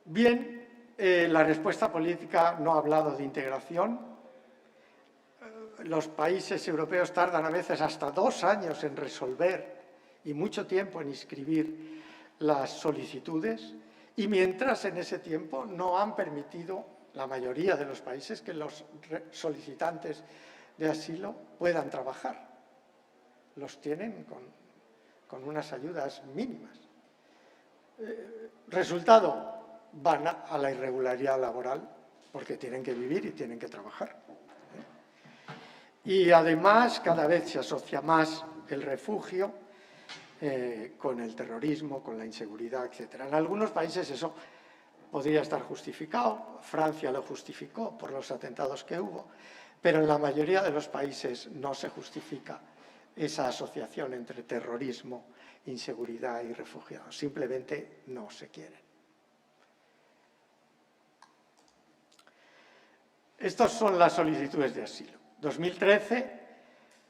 Bien, la respuesta política no ha hablado de integración. Los países europeos tardan a veces hasta 2 años en resolver y mucho tiempo en inscribir las solicitudes y mientras en ese tiempo no han permitido la mayoría de los países que los solicitantes de asilo puedan trabajar. Los tienen con unas ayudas mínimas. Resultado, van a la irregularidad laboral porque tienen que vivir y tienen que trabajar. Y además cada vez se asocia más el refugio con el terrorismo, con la inseguridad, etc. En algunos países eso podría estar justificado. Francia lo justificó por los atentados que hubo, pero en la mayoría de los países no se justifica esa asociación entre terrorismo, inseguridad y refugiados. Simplemente no se quieren. Estas son las solicitudes de asilo. 2013,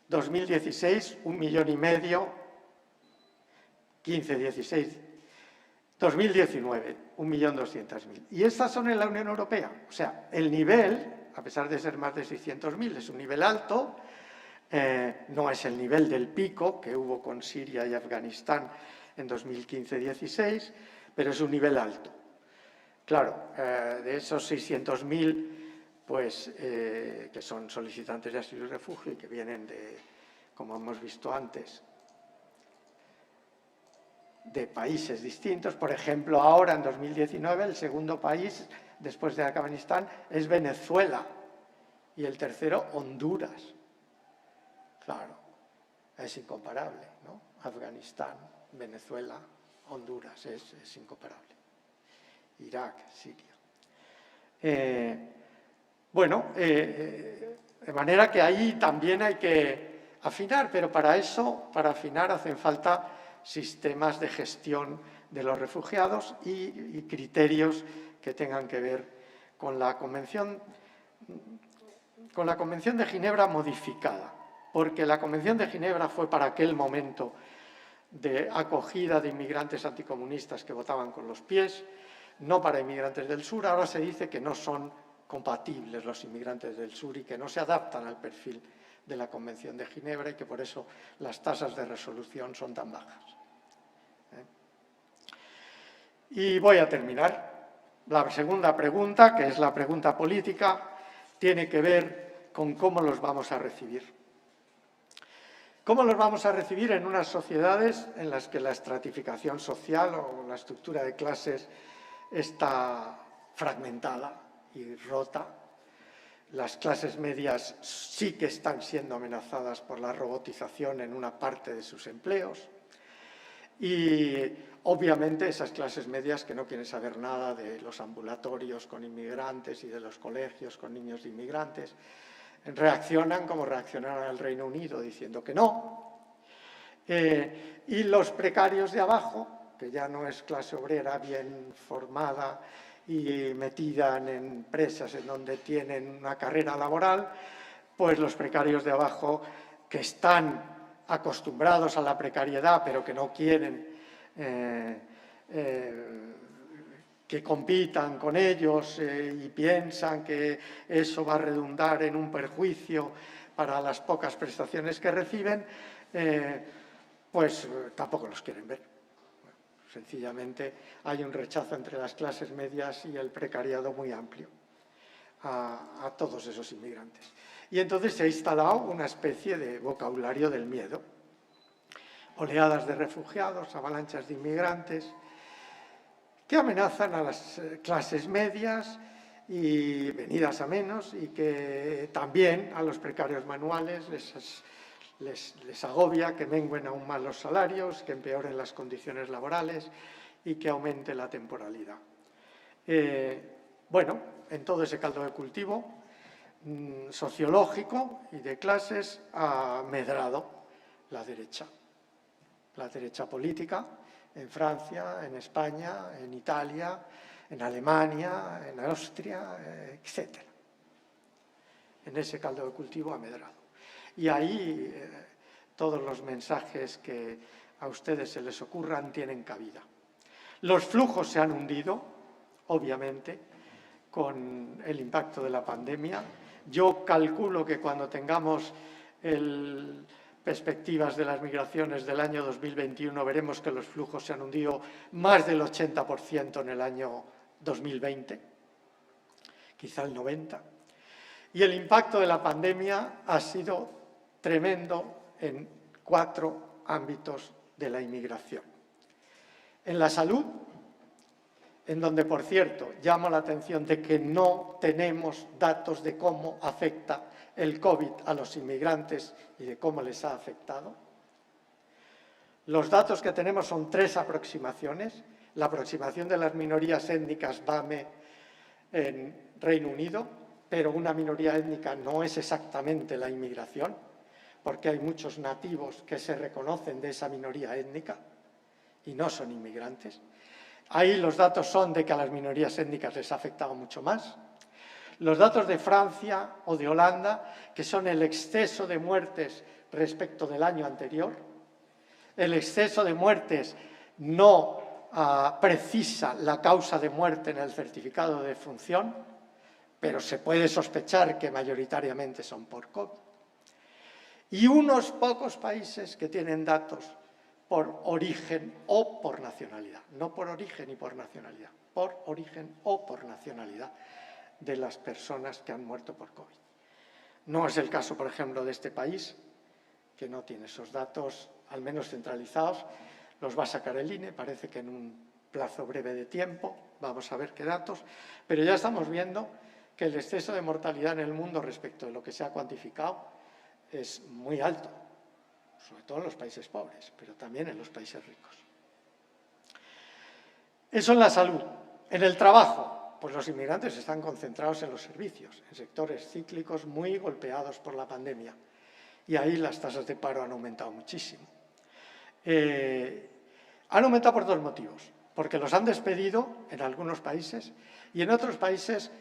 2016, 1,5 millones, 15, 16, 2019, 1.200.000. Y estas son en la Unión Europea. O sea, el nivel, a pesar de ser más de 600.000, es un nivel alto, no es el nivel del pico que hubo con Siria y Afganistán en 2015-16, pero es un nivel alto. Claro, de esos 600.000, pues, que son solicitantes de asilo y refugio y que vienen de, como hemos visto antes, de países distintos. Por ejemplo, ahora en 2019 el segundo país después de Afganistán es Venezuela y el tercero Honduras. Claro, es incomparable, ¿no? Afganistán, Venezuela, Honduras, es incomparable. Irak, Siria. De manera que ahí también hay que afinar, pero para eso, para afinar, hacen falta sistemas de gestión de los refugiados y criterios que tengan que ver con la Convención de Ginebra modificada, porque la Convención de Ginebra fue para aquel momento de acogida de inmigrantes anticomunistas que votaban con los pies, no para inmigrantes del sur. Ahora se dice que no son compatibles los inmigrantes del sur y que no se adaptan al perfil de la Convención de Ginebra y que por eso las tasas de resolución son tan bajas. Y voy a terminar. La segunda pregunta, que es la pregunta política, tiene que ver con cómo los vamos a recibir. ¿Cómo los vamos a recibir en unas sociedades en las que la estratificación social o la estructura de clases está fragmentada y rota? Las clases medias sí que están siendo amenazadas por la robotización en una parte de sus empleos. Y obviamente esas clases medias que no quieren saber nada de los ambulatorios con inmigrantes y de los colegios con niños de inmigrantes, reaccionan como reaccionaron al Reino Unido diciendo que no. Y los precarios de abajo, que ya no es clase obrera bien formada y metida en empresas en donde tienen una carrera laboral, pues los precarios de abajo que están acostumbrados a la precariedad pero que no quieren que compitan con ellos y piensan que eso va a redundar en un perjuicio para las pocas prestaciones que reciben, pues tampoco los quieren ver. Sencillamente hay un rechazo entre las clases medias y el precariado muy amplio a todos esos inmigrantes. Y entonces se ha instalado una especie de vocabulario del miedo. Oleadas de refugiados, avalanchas de inmigrantes, que amenazan a las clases medias y venidas a menos, y que también a los precarios manuales les agobia que mengüen aún más los salarios, que empeoren las condiciones laborales y que aumente la temporalidad. En todo ese caldo de cultivo sociológico y de clases ha medrado la derecha política en Francia, en España, en Italia, en Alemania, en Austria, etc. En ese caldo de cultivo ha medrado. Y ahí todos los mensajes que a ustedes se les ocurran tienen cabida. Los flujos se han hundido, obviamente, con el impacto de la pandemia. Yo calculo que cuando tengamos perspectivas de las migraciones del año 2021 veremos que los flujos se han hundido más del 80% en el año 2020, quizá el 90%. Y el impacto de la pandemia ha sido tremendo en 4 ámbitos de la inmigración. En la salud, en donde, por cierto, llamo la atención de que no tenemos datos de cómo afecta el COVID a los inmigrantes y de cómo les ha afectado. Los datos que tenemos son 3 aproximaciones. La aproximación de las minorías étnicas BAME en Reino Unido, pero una minoría étnica no es exactamente la inmigración, porque hay muchos nativos que se reconocen de esa minoría étnica y no son inmigrantes. Ahí los datos son de que a las minorías étnicas les ha afectado mucho más. Los datos de Francia o de Holanda, que son el exceso de muertes respecto del año anterior. El exceso de muertes no precisa la causa de muerte en el certificado de defunción, pero se puede sospechar que mayoritariamente son por COVID. y unos pocos países que tienen datos por origen o por nacionalidad. No por origen y por nacionalidad, por origen o por nacionalidad de las personas que han muerto por COVID. No es el caso, por ejemplo, de este país, que no tiene esos datos, al menos centralizados. Los va a sacar el INE, parece que en un plazo breve de tiempo, vamos a ver qué datos, pero ya estamos viendo que el exceso de mortalidad en el mundo respecto de lo que se ha cuantificado es muy alto, sobre todo en los países pobres, pero también en los países ricos. Eso en la salud. En el trabajo, pues los inmigrantes están concentrados en los servicios, en sectores cíclicos muy golpeados por la pandemia, y ahí las tasas de paro han aumentado muchísimo. Han aumentado por dos motivos, porque los han despedido en algunos países y en otros países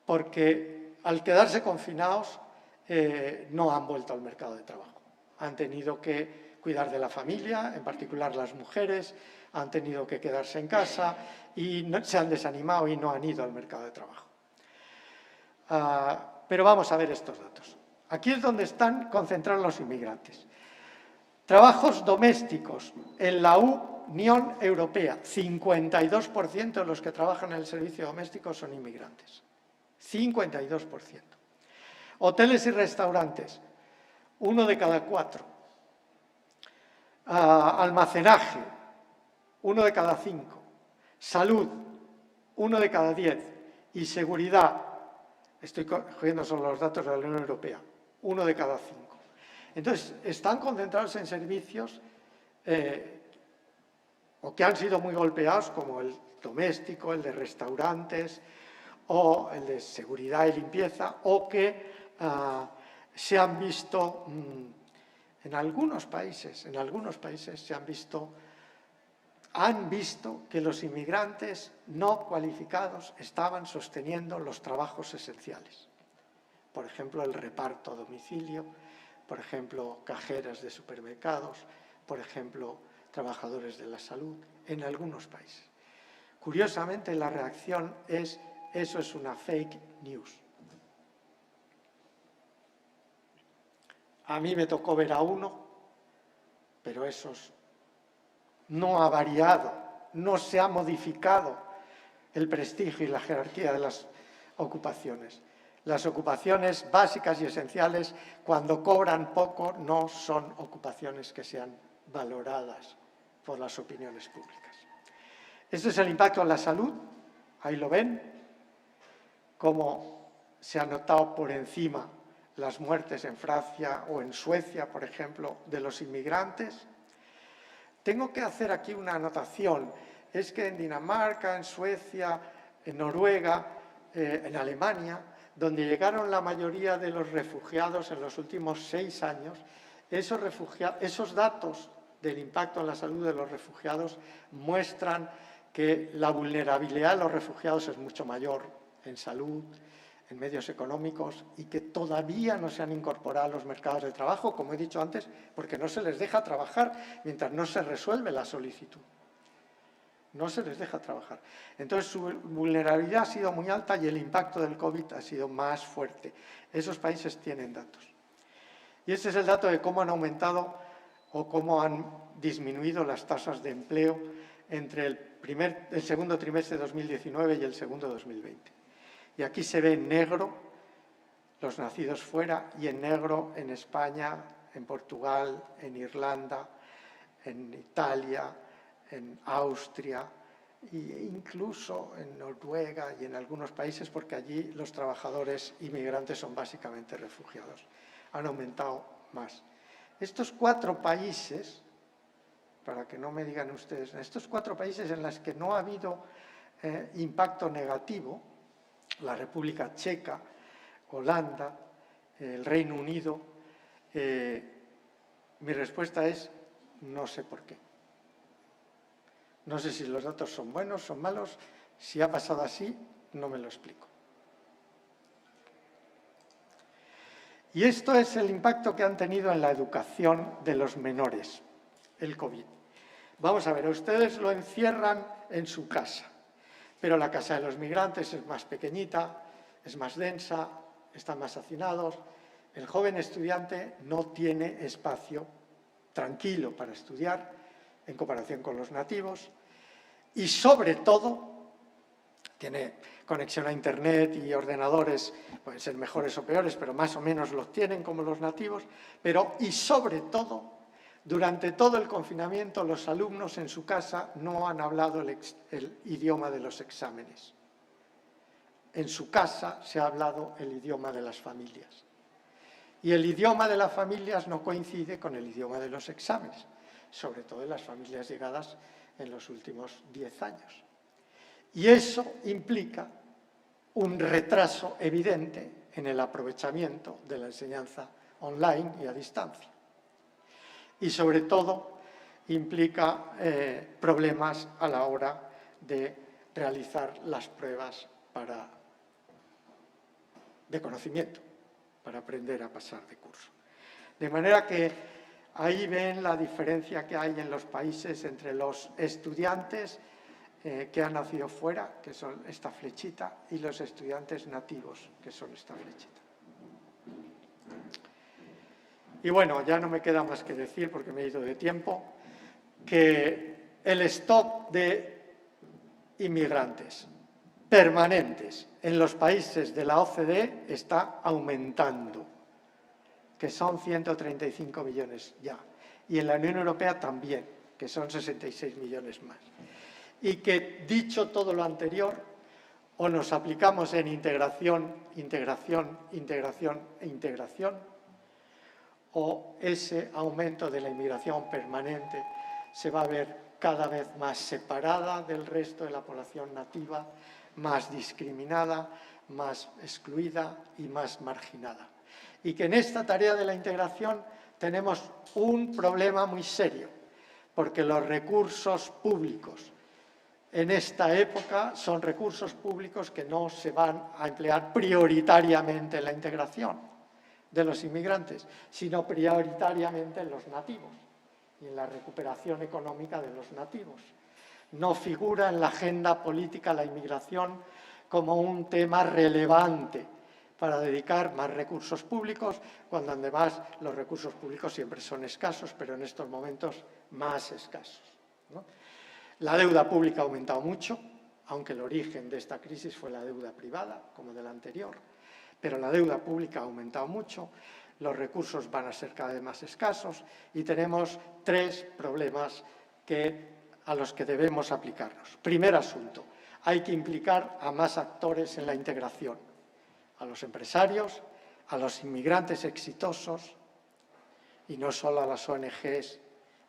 porque al quedarse confinados no han vuelto al mercado de trabajo. Han tenido que cuidar de la familia, en particular las mujeres, han tenido que quedarse en casa y se han desanimado y no han ido al mercado de trabajo. Pero vamos a ver estos datos. Aquí es donde están concentrados los inmigrantes. Trabajos domésticos en la Unión Europea, 52% de los que trabajan en el servicio doméstico son inmigrantes. 52%. Hoteles y restaurantes, 1 de cada 4. Almacenaje, 1 de cada 5. Salud, 1 de cada 10. Y seguridad, estoy cogiendo solo los datos de la Unión Europea, 1 de cada 5. Entonces, están concentrados en servicios o que han sido muy golpeados, como el doméstico, el de restaurantes, o el de seguridad y limpieza, o que se han visto, en algunos países se han visto que los inmigrantes no cualificados estaban sosteniendo los trabajos esenciales. Por ejemplo, el reparto a domicilio, por ejemplo, cajeras de supermercados, por ejemplo, trabajadores de la salud, en algunos países. Curiosamente, la reacción es: eso es una fake news. A mí me tocó ver a uno, pero esos no ha variado, no se ha modificado el prestigio y la jerarquía de las ocupaciones. Las ocupaciones básicas y esenciales, cuando cobran poco, no son ocupaciones que sean valoradas por las opiniones públicas. Este es el impacto en la salud, ahí lo ven, cómo se ha notado por encima las muertes en Francia o en Suecia, por ejemplo, de los inmigrantes. Tengo que hacer aquí una anotación, es que en Dinamarca, en Suecia, en Noruega, en Alemania, donde llegaron la mayoría de los refugiados en los últimos 6 años, esos datos del impacto en la salud de los refugiados muestran que la vulnerabilidad de los refugiados es mucho mayor en salud, en medios económicos, y que todavía no se han incorporado a los mercados de trabajo, como he dicho antes, porque no se les deja trabajar mientras no se resuelve la solicitud. No se les deja trabajar. Entonces, su vulnerabilidad ha sido muy alta y el impacto del COVID ha sido más fuerte. Esos países tienen datos. Y este es el dato de cómo han aumentado o cómo han disminuido las tasas de empleo entre el segundo trimestre de 2019 y el segundo de 2020. Y aquí se ve en negro los nacidos fuera y en negro en España, en Portugal, en Irlanda, en Italia, en Austria e incluso en Noruega y en algunos países, porque allí los trabajadores inmigrantes son básicamente refugiados. Han aumentado más. Estos 4 países, para que no me digan ustedes, estos 4 países en los que no ha habido impacto negativo, la República Checa, Holanda, el Reino Unido, mi respuesta es: no sé por qué. No sé si los datos son buenos, son malos. Si ha pasado así, no me lo explico. Y esto es el impacto que han tenido en la educación de los menores, el COVID. Vamos a ver, ustedes lo encierran en su casa, pero la casa de los migrantes es más pequeñita, es más densa, están más hacinados, El joven estudiante no tiene espacio tranquilo para estudiar en comparación con los nativos y, sobre todo, tiene conexión a Internet y ordenadores, pueden ser mejores o peores, pero más o menos los tienen como los nativos, y sobre todo, durante todo el confinamiento, los alumnos en su casa no han hablado el idioma de los exámenes. En su casa se ha hablado el idioma de las familias. Y el idioma de las familias no coincide con el idioma de los exámenes, sobre todo en las familias llegadas en los últimos 10 años. Y eso implica un retraso evidente en el aprovechamiento de la enseñanza online y a distancia. Y sobre todo implica problemas a la hora de realizar las pruebas de conocimiento, para aprender a pasar de curso. De manera que ahí ven la diferencia que hay en los países entre los estudiantes que han nacido fuera, que son esta flechita, y los estudiantes nativos, que son esta flechita. Y bueno, ya no me queda más que decir, porque me he ido de tiempo, que el stock de inmigrantes permanentes en los países de la OCDE está aumentando, que son 135 millones ya, y en la Unión Europea también, que son 66 millones más. Y que, dicho todo lo anterior, o nos aplicamos en integración, o ese aumento de la inmigración permanente se va a ver cada vez más separada del resto de la población nativa, más discriminada, más excluida y más marginada. Y que en esta tarea de la integración tenemos un problema muy serio, porque los recursos públicos en esta época son recursos públicos que no se van a emplear prioritariamente en la integración de los inmigrantes, sino prioritariamente en los nativos y en la recuperación económica de los nativos. No figura en la agenda política la inmigración como un tema relevante para dedicar más recursos públicos, cuando además los recursos públicos siempre son escasos, pero en estos momentos más escasos, ¿no? La deuda pública ha aumentado mucho, aunque el origen de esta crisis fue la deuda privada, como de la anterior, pero la deuda pública ha aumentado mucho, los recursos van a ser cada vez más escasos y tenemos 3 problemas a los que debemos aplicarnos. Primer asunto, hay que implicar a más actores en la integración, a los empresarios, a los inmigrantes exitosos, y no solo a las ONGs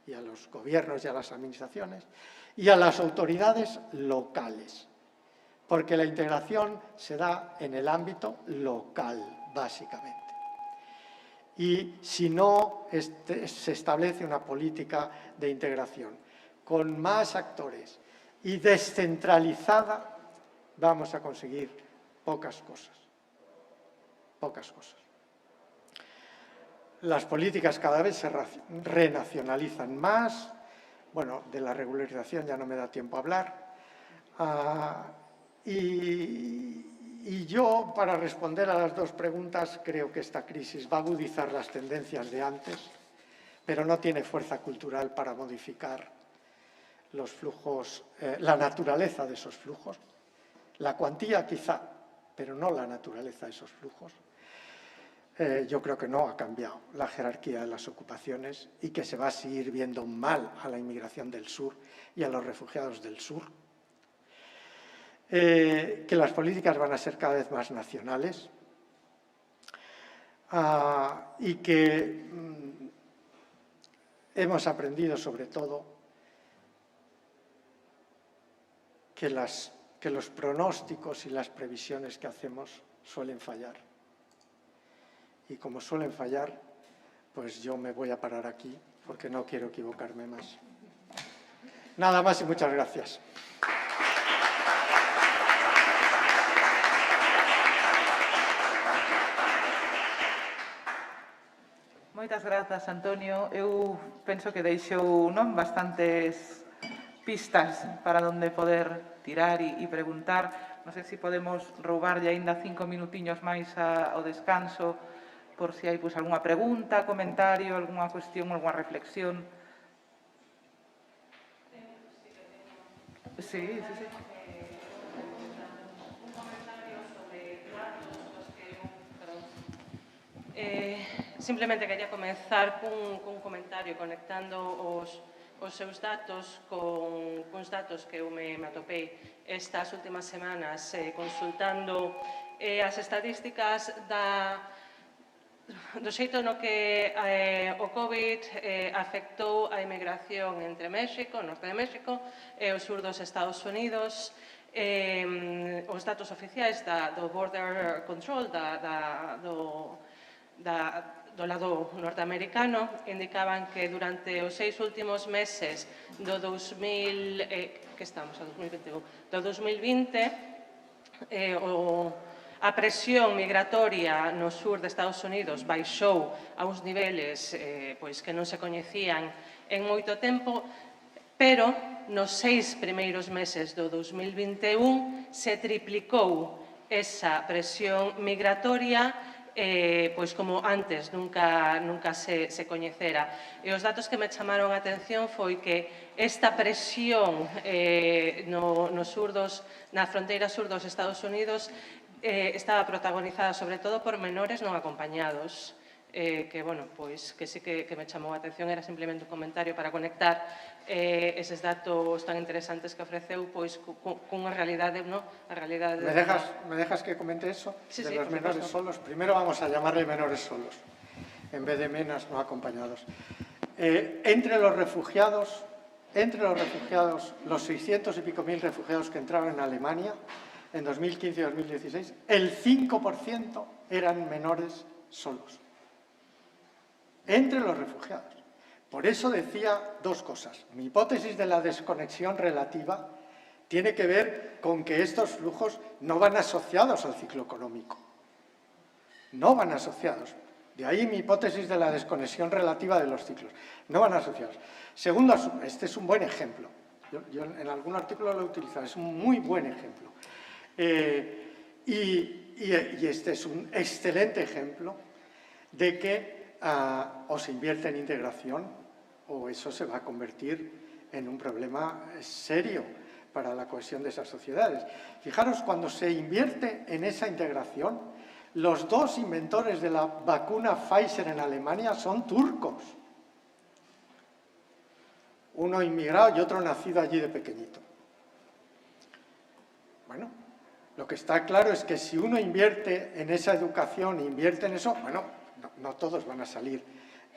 y a los gobiernos y a las administraciones, y a las autoridades locales, porque la integración se da en el ámbito local, básicamente. Y si no se establece una política de integración con más actores y descentralizada, vamos a conseguir pocas cosas. Pocas cosas. Las políticas cada vez se renacionalizan más. Bueno, de la regularización ya no me da tiempo a hablar. Y yo, para responder a las 2 preguntas, creo que esta crisis va a agudizar las tendencias de antes, pero no tiene fuerza cultural para modificar los flujos, la naturaleza de esos flujos. La cuantía quizá, pero no la naturaleza de esos flujos. Yo creo que no ha cambiado la jerarquía de las ocupaciones y que se va a seguir viendo mal a la inmigración del sur y a los refugiados del sur. Que las políticas van a ser cada vez más nacionales y que hemos aprendido sobre todo que los pronósticos y las previsiones que hacemos suelen fallar. Y como suelen fallar, pues yo me voy a parar aquí porque no quiero equivocarme más. Nada más y muchas gracias. Moitas grazas, Antonio. Eu penso que deixou bastantes pistas para onde poder tirar e preguntar. Non sei se podemos roubarlle aínda 5 minutiños máis ao descanso por si hai pois, algunha pregunta, comentario, algunha cuestión, algunha reflexión. Sí, sí, sí. Simplemente quería comenzar cun comentario conectando os seus datos cuns datos que eu me atopei estas últimas semanas consultando as estadísticas do xeito no que o COVID afectou a inmigración entre México, o norte de México, e o sur dos Estados Unidos. Os datos oficiais do Border Control, do lado norteamericano, indicaban que durante os 6 últimos meses do 2021, do 2020, a presión migratoria no sur de Estados Unidos baixou a uns niveles pois, que non se coñecían en moito tempo, pero nos 6 primeiros meses do 2021 se triplicou esa presión migratoria pois como antes nunca se coñecera. E os datos que me chamaron a atención foi que esta presión na fronteira sur dos Estados Unidos estaba protagonizada sobre todo por menores non acompañados, que, bueno, pois, que sí que me chamou a atención, era simplemente un comentario para conectar eses datos tan interesantes que ofreceu pois cunha realidade, ¿no? A realidade... ¿Me dejas que comente eso? Sí, de sí, los menores solos. Primero vamos a llamarle menores solos, en vez de menas no acompañados. Entre los refugiados, los 600 y pico mil refugiados que entraron en Alemania en 2015 y 2016, el 5% eran menores solos. Entre los refugiados. Por eso decía dos cosas. Mi hipótesis de la desconexión relativa tiene que ver con que estos flujos no van asociados al ciclo económico. No van asociados. De ahí mi hipótesis de la desconexión relativa de los ciclos. No van asociados. Segundo, este es un buen ejemplo. Yo en algún artículo lo he utilizado. Es un muy buen ejemplo. Y este es un excelente ejemplo de que o se invierte en integración o eso se va a convertir en un problema serio para la cohesión de esas sociedades. Fijaros, cuando se invierte en esa integración, los dos inventores de la vacuna Pfizer en Alemania son turcos. Uno inmigrado y otro nacido allí de pequeñito. Bueno, lo que está claro es que si uno invierte en esa educación, invierte en eso, bueno, no todos van a salir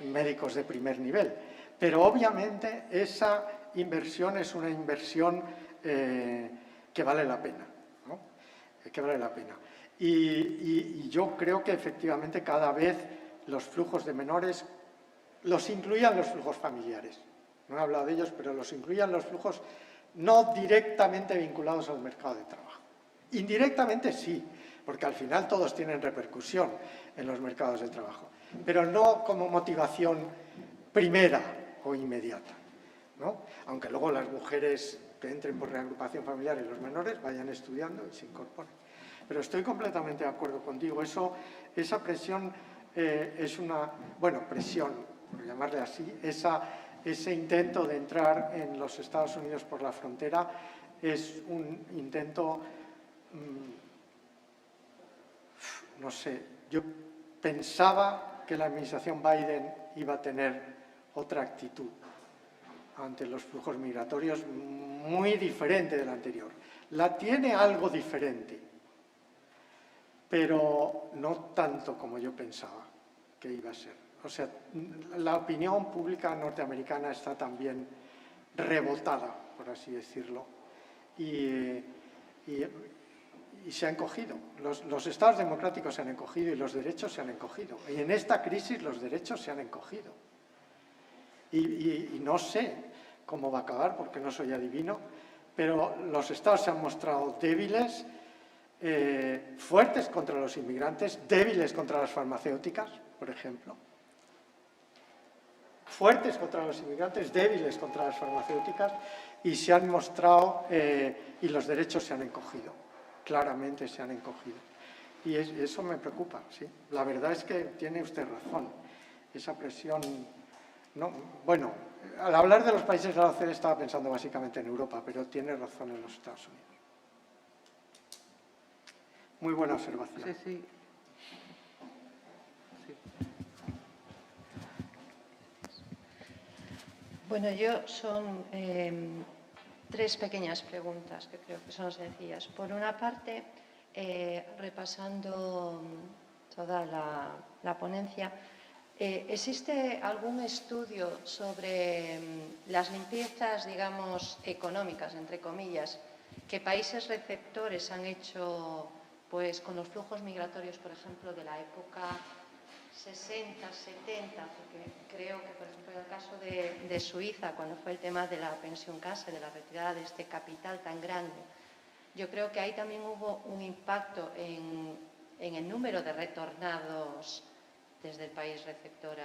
médicos de primer nivel, pero obviamente esa inversión es una inversión que vale la pena, ¿no? Que vale la pena. Y yo creo que efectivamente cada vez los flujos de menores los incluían los flujos familiares. No he hablado de ellos, pero los incluían los flujos no directamente vinculados al mercado de trabajo. Indirectamente sí, porque al final todos tienen repercusión en los mercados de trabajo, pero no como motivación primera o inmediata, ¿no? Aunque luego las mujeres que entren por reagrupación familiar y los menores vayan estudiando y se incorporen. Pero estoy completamente de acuerdo contigo. Esa presión es una, bueno, presión, por llamarle así, ese intento de entrar en los Estados Unidos por la frontera es un intento, no sé, yo pensaba que la administración Biden iba a tener otra actitud ante los flujos migratorios muy diferente de la anterior. La tiene algo diferente, pero no tanto como yo pensaba que iba a ser. O sea, la opinión pública norteamericana está también rebotada, por así decirlo, y se ha encogido. Los estados democráticos se han encogido y los derechos se han encogido. Y en esta crisis los derechos se han encogido. Y no sé cómo va a acabar, porque no soy adivino, pero los estados se han mostrado débiles, fuertes contra los inmigrantes, débiles contra las farmacéuticas, por ejemplo. Fuertes contra los inmigrantes, débiles contra las farmacéuticas, y se han mostrado, y los derechos se han encogido, claramente se han encogido. Y eso me preocupa, sí. La verdad es que tiene usted razón. Esa presión... No, bueno, al hablar de los países de la OCDE estaba pensando básicamente en Europa, pero tiene razón en los Estados Unidos. Muy buena observación. Sí, sí. Sí. Bueno, son tres pequeñas preguntas que creo que son sencillas. Por una parte, repasando toda la ponencia, ¿existe algún estudio sobre las limpiezas, digamos, económicas, entre comillas, que países receptores han hecho pues, con los flujos migratorios, por ejemplo, de la época 60, 70, porque creo que, por ejemplo, en el caso de Suiza, cuando fue el tema de la pensión casa, de la retirada de este capital tan grande, yo creo que ahí también hubo un impacto en el número de retornados desde el país receptor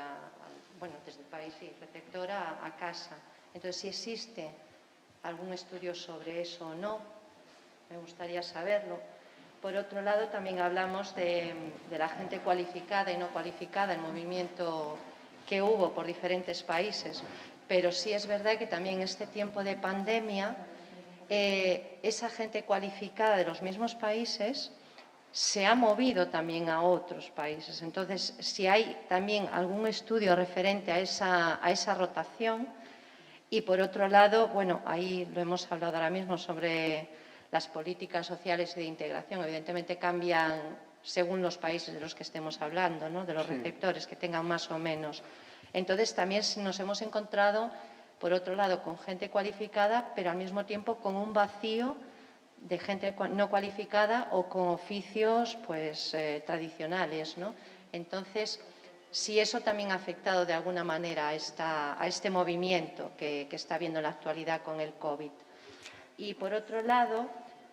a casa. Entonces, si existe algún estudio sobre eso o no, me gustaría saberlo. Por otro lado, también hablamos de la gente cualificada y no cualificada, el movimiento que hubo por diferentes países. Pero sí es verdad que también en este tiempo de pandemia, esa gente cualificada de los mismos países se ha movido también a otros países. Entonces, si hay también algún estudio referente a esa rotación. Y por otro lado, bueno, ahí lo hemos hablado ahora mismo sobre las políticas sociales y de integración. Evidentemente cambian según los países de los que estemos hablando, ¿no? De los receptores, que tengan más o menos. Entonces, también nos hemos encontrado, por otro lado, con gente cualificada, pero al mismo tiempo con un vacío de gente no cualificada o con oficios pues, tradicionales, ¿no? Entonces, si eso también ha afectado de alguna manera a este movimiento que está habiendo en la actualidad con el COVID. Y, por otro lado,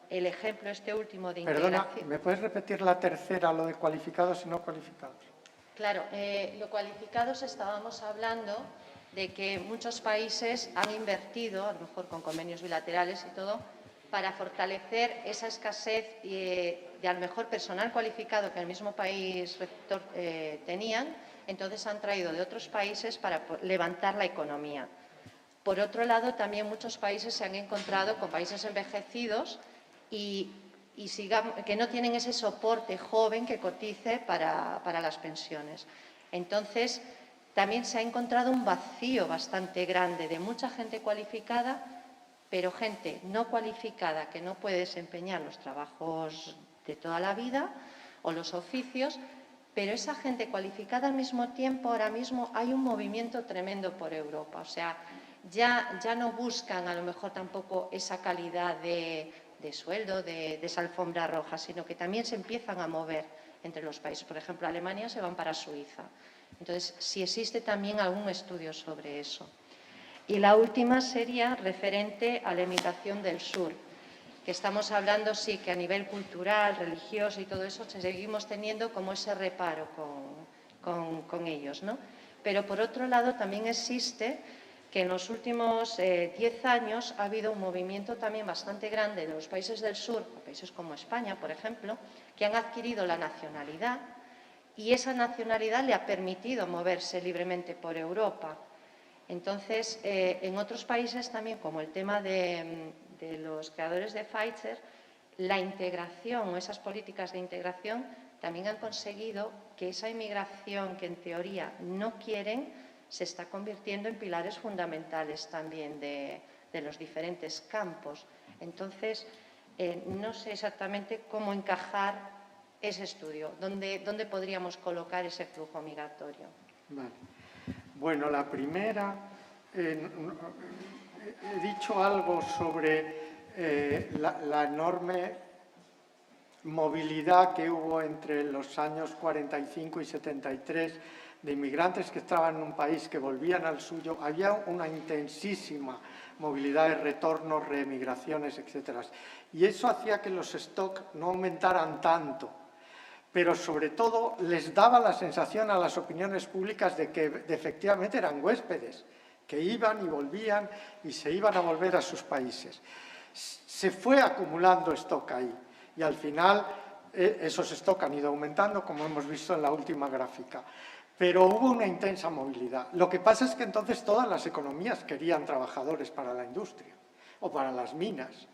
el ejemplo este último de integración... Perdona, ¿me puedes repetir la tercera, lo de cualificados y no cualificados? Claro, lo cualificados estábamos hablando de que muchos países han invertido, a lo mejor con convenios bilaterales y todo, para fortalecer esa escasez de a lo mejor personal cualificado que el mismo país receptor tenían, entonces han traído de otros países para levantar la economía. Por otro lado, también muchos países se han encontrado con países envejecidos y que no tienen ese soporte joven que cotice para las pensiones. Entonces, también se ha encontrado un vacío bastante grande de mucha gente cualificada, pero gente no cualificada que no puede desempeñar los trabajos de toda la vida o los oficios, pero esa gente cualificada al mismo tiempo, ahora mismo hay un movimiento tremendo por Europa. O sea, ya no buscan a lo mejor tampoco esa calidad de sueldo, de esa alfombra roja, sino que también se empiezan a mover entre los países. Por ejemplo, Alemania se van para Suiza. Entonces, si existe también algún estudio sobre eso. Y la última sería referente a la emigración del sur, que estamos hablando, sí, que a nivel cultural, religioso y todo eso, seguimos teniendo como ese reparo con ellos, ¿no? Pero, por otro lado, también existe que en los últimos 10 años ha habido un movimiento también bastante grande de los países del sur, países como España, por ejemplo, que han adquirido la nacionalidad y esa nacionalidad le ha permitido moverse libremente por Europa. Entonces, en otros países también, como el tema de los creadores de Pfizer, la integración o esas políticas de integración también han conseguido que esa inmigración que en teoría no quieren se está convirtiendo en pilares fundamentales también de los diferentes campos. Entonces, no sé exactamente cómo encajar ese estudio, dónde podríamos colocar ese flujo migratorio. Vale. Bueno, la primera, he dicho algo sobre la enorme movilidad que hubo entre los años 45 y 73 de inmigrantes que estaban en un país, que volvían al suyo. Había una intensísima movilidad de retornos, reemigraciones, etc. Y eso hacía que los stocks no aumentaran tanto, pero sobre todo les daba la sensación a las opiniones públicas de que efectivamente eran huéspedes, que iban y volvían y se iban a volver a sus países. Se fue acumulando stock ahí y al final esos stocks han ido aumentando, como hemos visto en la última gráfica. Pero hubo una intensa movilidad. Lo que pasa es que entonces todas las economías querían trabajadores para la industria o para las minas,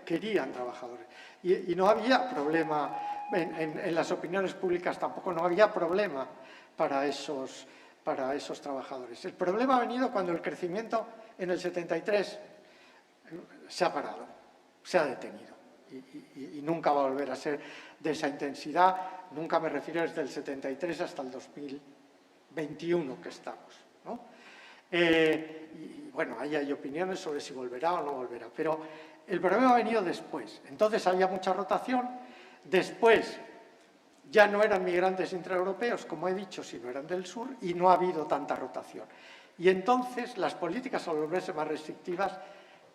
querían trabajadores. Y no había problema, en las opiniones públicas tampoco, no había problema para esos trabajadores. El problema ha venido cuando el crecimiento en el 73 se ha parado, se ha detenido. Y nunca va a volver a ser de esa intensidad, nunca me refiero desde el 73 hasta el 2021 que estamos, ¿no? Y bueno, ahí hay opiniones sobre si volverá o no volverá, pero el problema ha venido después. Entonces había mucha rotación, después ya no eran migrantes intraeuropeos, como he dicho, sino eran del sur, y no ha habido tanta rotación. Y entonces las políticas, al volverse más restrictivas,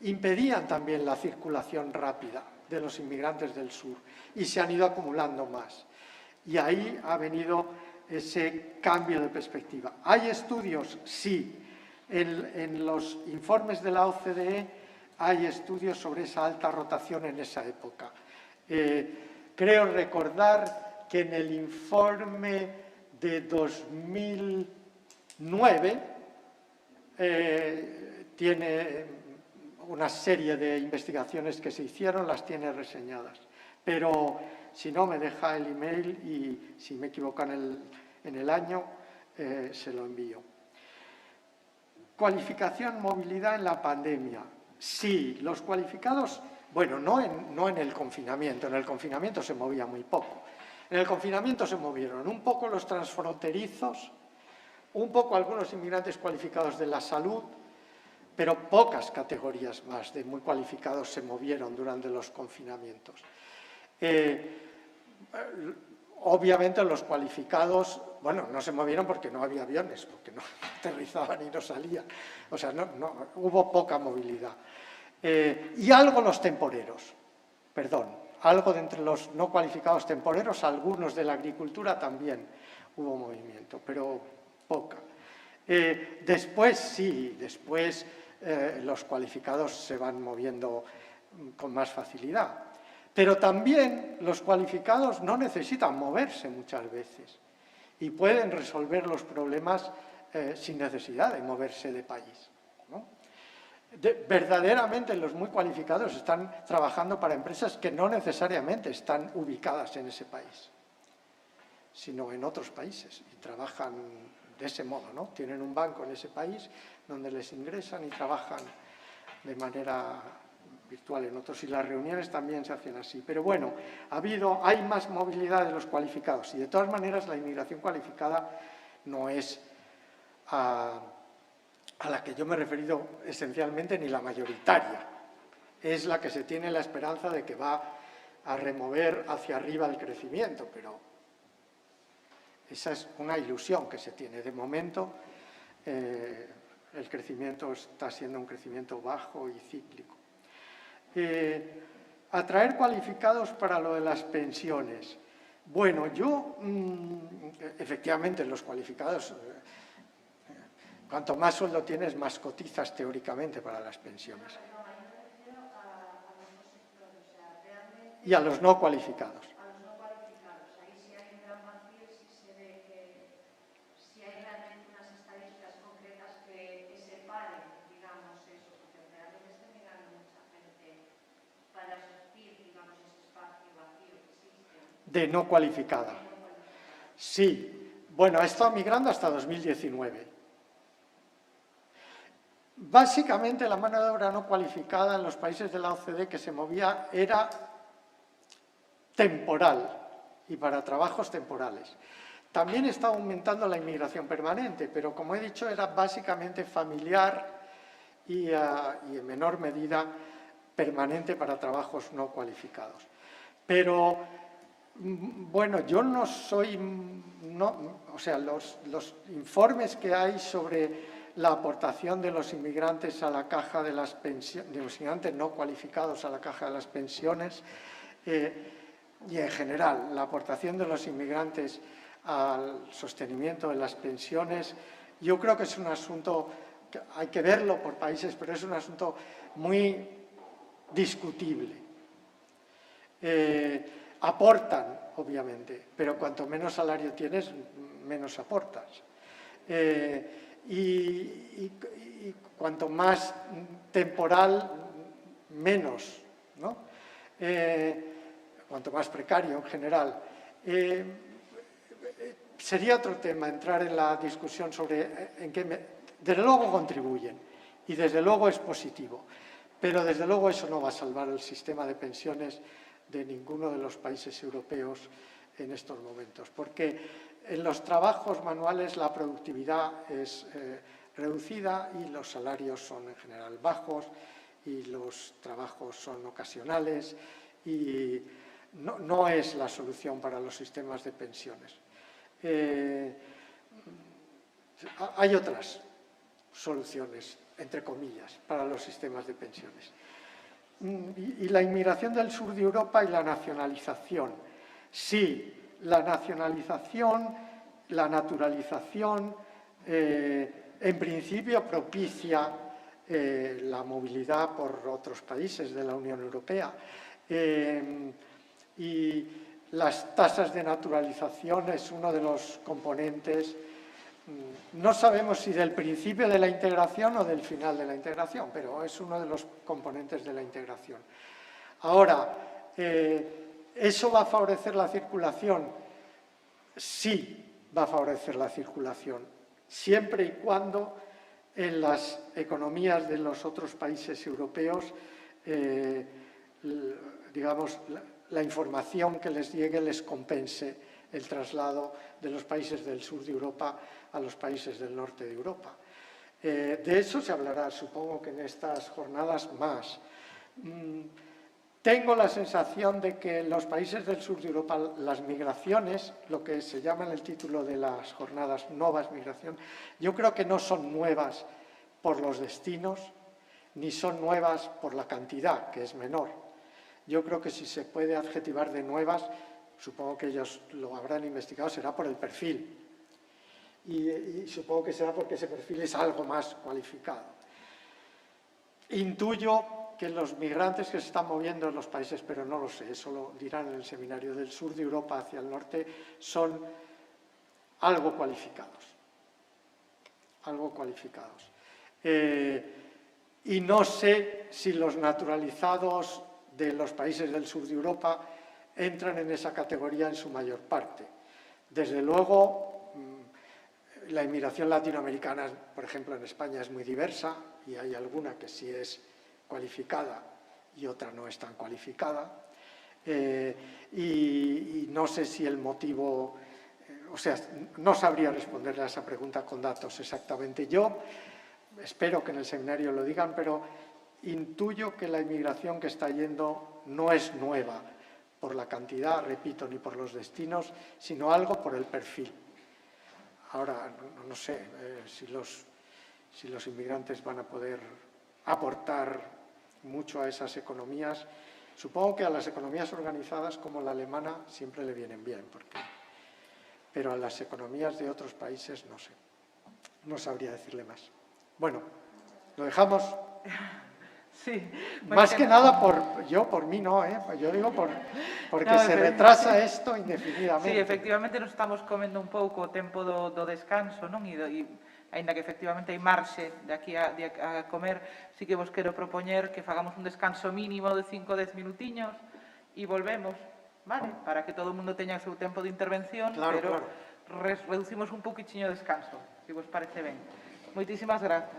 impedían también la circulación rápida de los inmigrantes del sur y se han ido acumulando más. Y ahí ha venido ese cambio de perspectiva. ¿Hay estudios? Sí. En los informes de la OCDE hay estudios sobre esa alta rotación en esa época. Creo recordar que en el informe de 2009 tiene una serie de investigaciones que se hicieron, las tiene reseñadas. Pero si no, me deja el email y si me equivoco en el año, se lo envío. Cualificación, movilidad en la pandemia. Sí, los cualificados, bueno, no en el confinamiento se movía muy poco. En el confinamiento se movieron un poco los transfronterizos, un poco algunos inmigrantes cualificados de la salud, pero pocas categorías más de muy cualificados se movieron durante los confinamientos. Obviamente los cualificados, bueno, no se movieron porque no había aviones, porque no aterrizaban y no salían. O sea, hubo poca movilidad. Y algo los temporeros, algo de entre los no cualificados temporeros, algunos de la agricultura también hubo movimiento, pero poca. Después sí, los cualificados se van moviendo con más facilidad. Pero también los cualificados no necesitan moverse muchas veces y pueden resolver los problemas sin necesidad de moverse de país, ¿no? Verdaderamente los muy cualificados están trabajando para empresas que no necesariamente están ubicadas en ese país, sino en otros países y trabajan de ese modo, ¿no? Tienen un banco en ese país donde les ingresan y trabajan de manera virtual en otros, y las reuniones también se hacen así. Pero bueno, hay más movilidad de los cualificados y de todas maneras la inmigración cualificada no es a la que yo me he referido esencialmente ni la mayoritaria. Es la que se tiene la esperanza de que va a remover hacia arriba el crecimiento, pero esa es una ilusión que se tiene. De momento, el crecimiento está siendo un crecimiento bajo y cíclico. Atraer cualificados para lo de las pensiones. Bueno, efectivamente, los cualificados, cuanto más sueldo tienes, más cotizas teóricamente para las pensiones. Y a los no cualificados. De no cualificada. Sí. Bueno, ha estado migrando hasta 2019. Básicamente, la mano de obra no cualificada en los países de la OCDE que se movía era temporal y para trabajos temporales. También está aumentando la inmigración permanente, pero como he dicho, era básicamente familiar y en menor medida permanente para trabajos no cualificados. Pero bueno, yo no soy, o sea, los informes que hay sobre la aportación de los inmigrantes a la caja de las pensiones, de los inmigrantes no cualificados a la caja de las pensiones, y en general la aportación de los inmigrantes al sostenimiento de las pensiones, yo creo que es un asunto, que hay que verlo por países, pero es un asunto muy discutible. aportan, obviamente, pero cuanto menos salario tienes, menos aportas. Y cuanto más temporal, menos, ¿no? Cuanto más precario en general. Sería otro tema entrar en la discusión sobre en qué... Desde luego contribuyen y desde luego es positivo, pero desde luego eso no va a salvar el sistema de pensiones de ninguno de los países europeos en estos momentos, porque en los trabajos manuales la productividad es reducida y los salarios son en general bajos y los trabajos son ocasionales y no es la solución para los sistemas de pensiones. Hay otras soluciones, entre comillas, para los sistemas de pensiones. Y la inmigración del sur de Europa y la nacionalización. Sí, la nacionalización, la naturalización, en principio propicia la movilidad por otros países de la Unión Europea. Y las tasas de naturalización es uno de los componentes, no sabemos si del principio de la integración o del final de la integración, pero es uno de los componentes de la integración. Ahora, ¿eso va a favorecer la circulación? Sí, va a favorecer la circulación, siempre y cuando en las economías de los otros países europeos, digamos, la información que les llegue les compense el traslado de los países del sur de Europa a los países del norte de Europa. De eso se hablará, supongo que en estas jornadas más. Tengo la sensación de que en los países del sur de Europa las migraciones, lo que se llama en el título de las jornadas nuevas migraciones, yo creo que no son nuevas por los destinos, ni son nuevas por la cantidad, que es menor. Yo creo que si se puede adjetivar de nuevas, supongo que ellos lo habrán investigado, será por el perfil. Y supongo que será porque ese perfil es algo más cualificado. Intuyo que los migrantes que se están moviendo en los países, pero no lo sé, eso lo dirán en el seminario, del sur de Europa hacia el norte, son algo cualificados. Algo cualificados. Y no sé si los naturalizados de los países del sur de Europa entran en esa categoría en su mayor parte. Desde luego, la inmigración latinoamericana, por ejemplo, en España es muy diversa y hay alguna que sí es cualificada y otra no es tan cualificada. Y no sé si el motivo, o sea, no sabría responderle a esa pregunta con datos exactamente. Yo espero que en el seminario lo digan, pero intuyo que la inmigración que está yendo no es nueva por la cantidad, repito, ni por los destinos, sino algo por el perfil. Ahora, no sé si los inmigrantes van a poder aportar mucho a esas economías. Supongo que a las economías organizadas como la alemana siempre le vienen bien, pero a las economías de otros países no sé. No sabría decirle más. Bueno, lo dejamos. Sí, Más que nada por mí no, yo digo porque no, se retrasa isto indefinidamente. Sí, efectivamente nos estamos comendo un pouco o tempo do descanso, non? E aínda que efectivamente hai marxe de aquí a comer, sí que vos quero propoñer que fagamos un descanso mínimo de 5 o 10 minutiños e volvemos, vale? Para que todo o mundo teña o seu tempo de intervención, claro, pero claro. Reducimos un poquinho de descanso, se vos parece ben. Moitísimas grazas.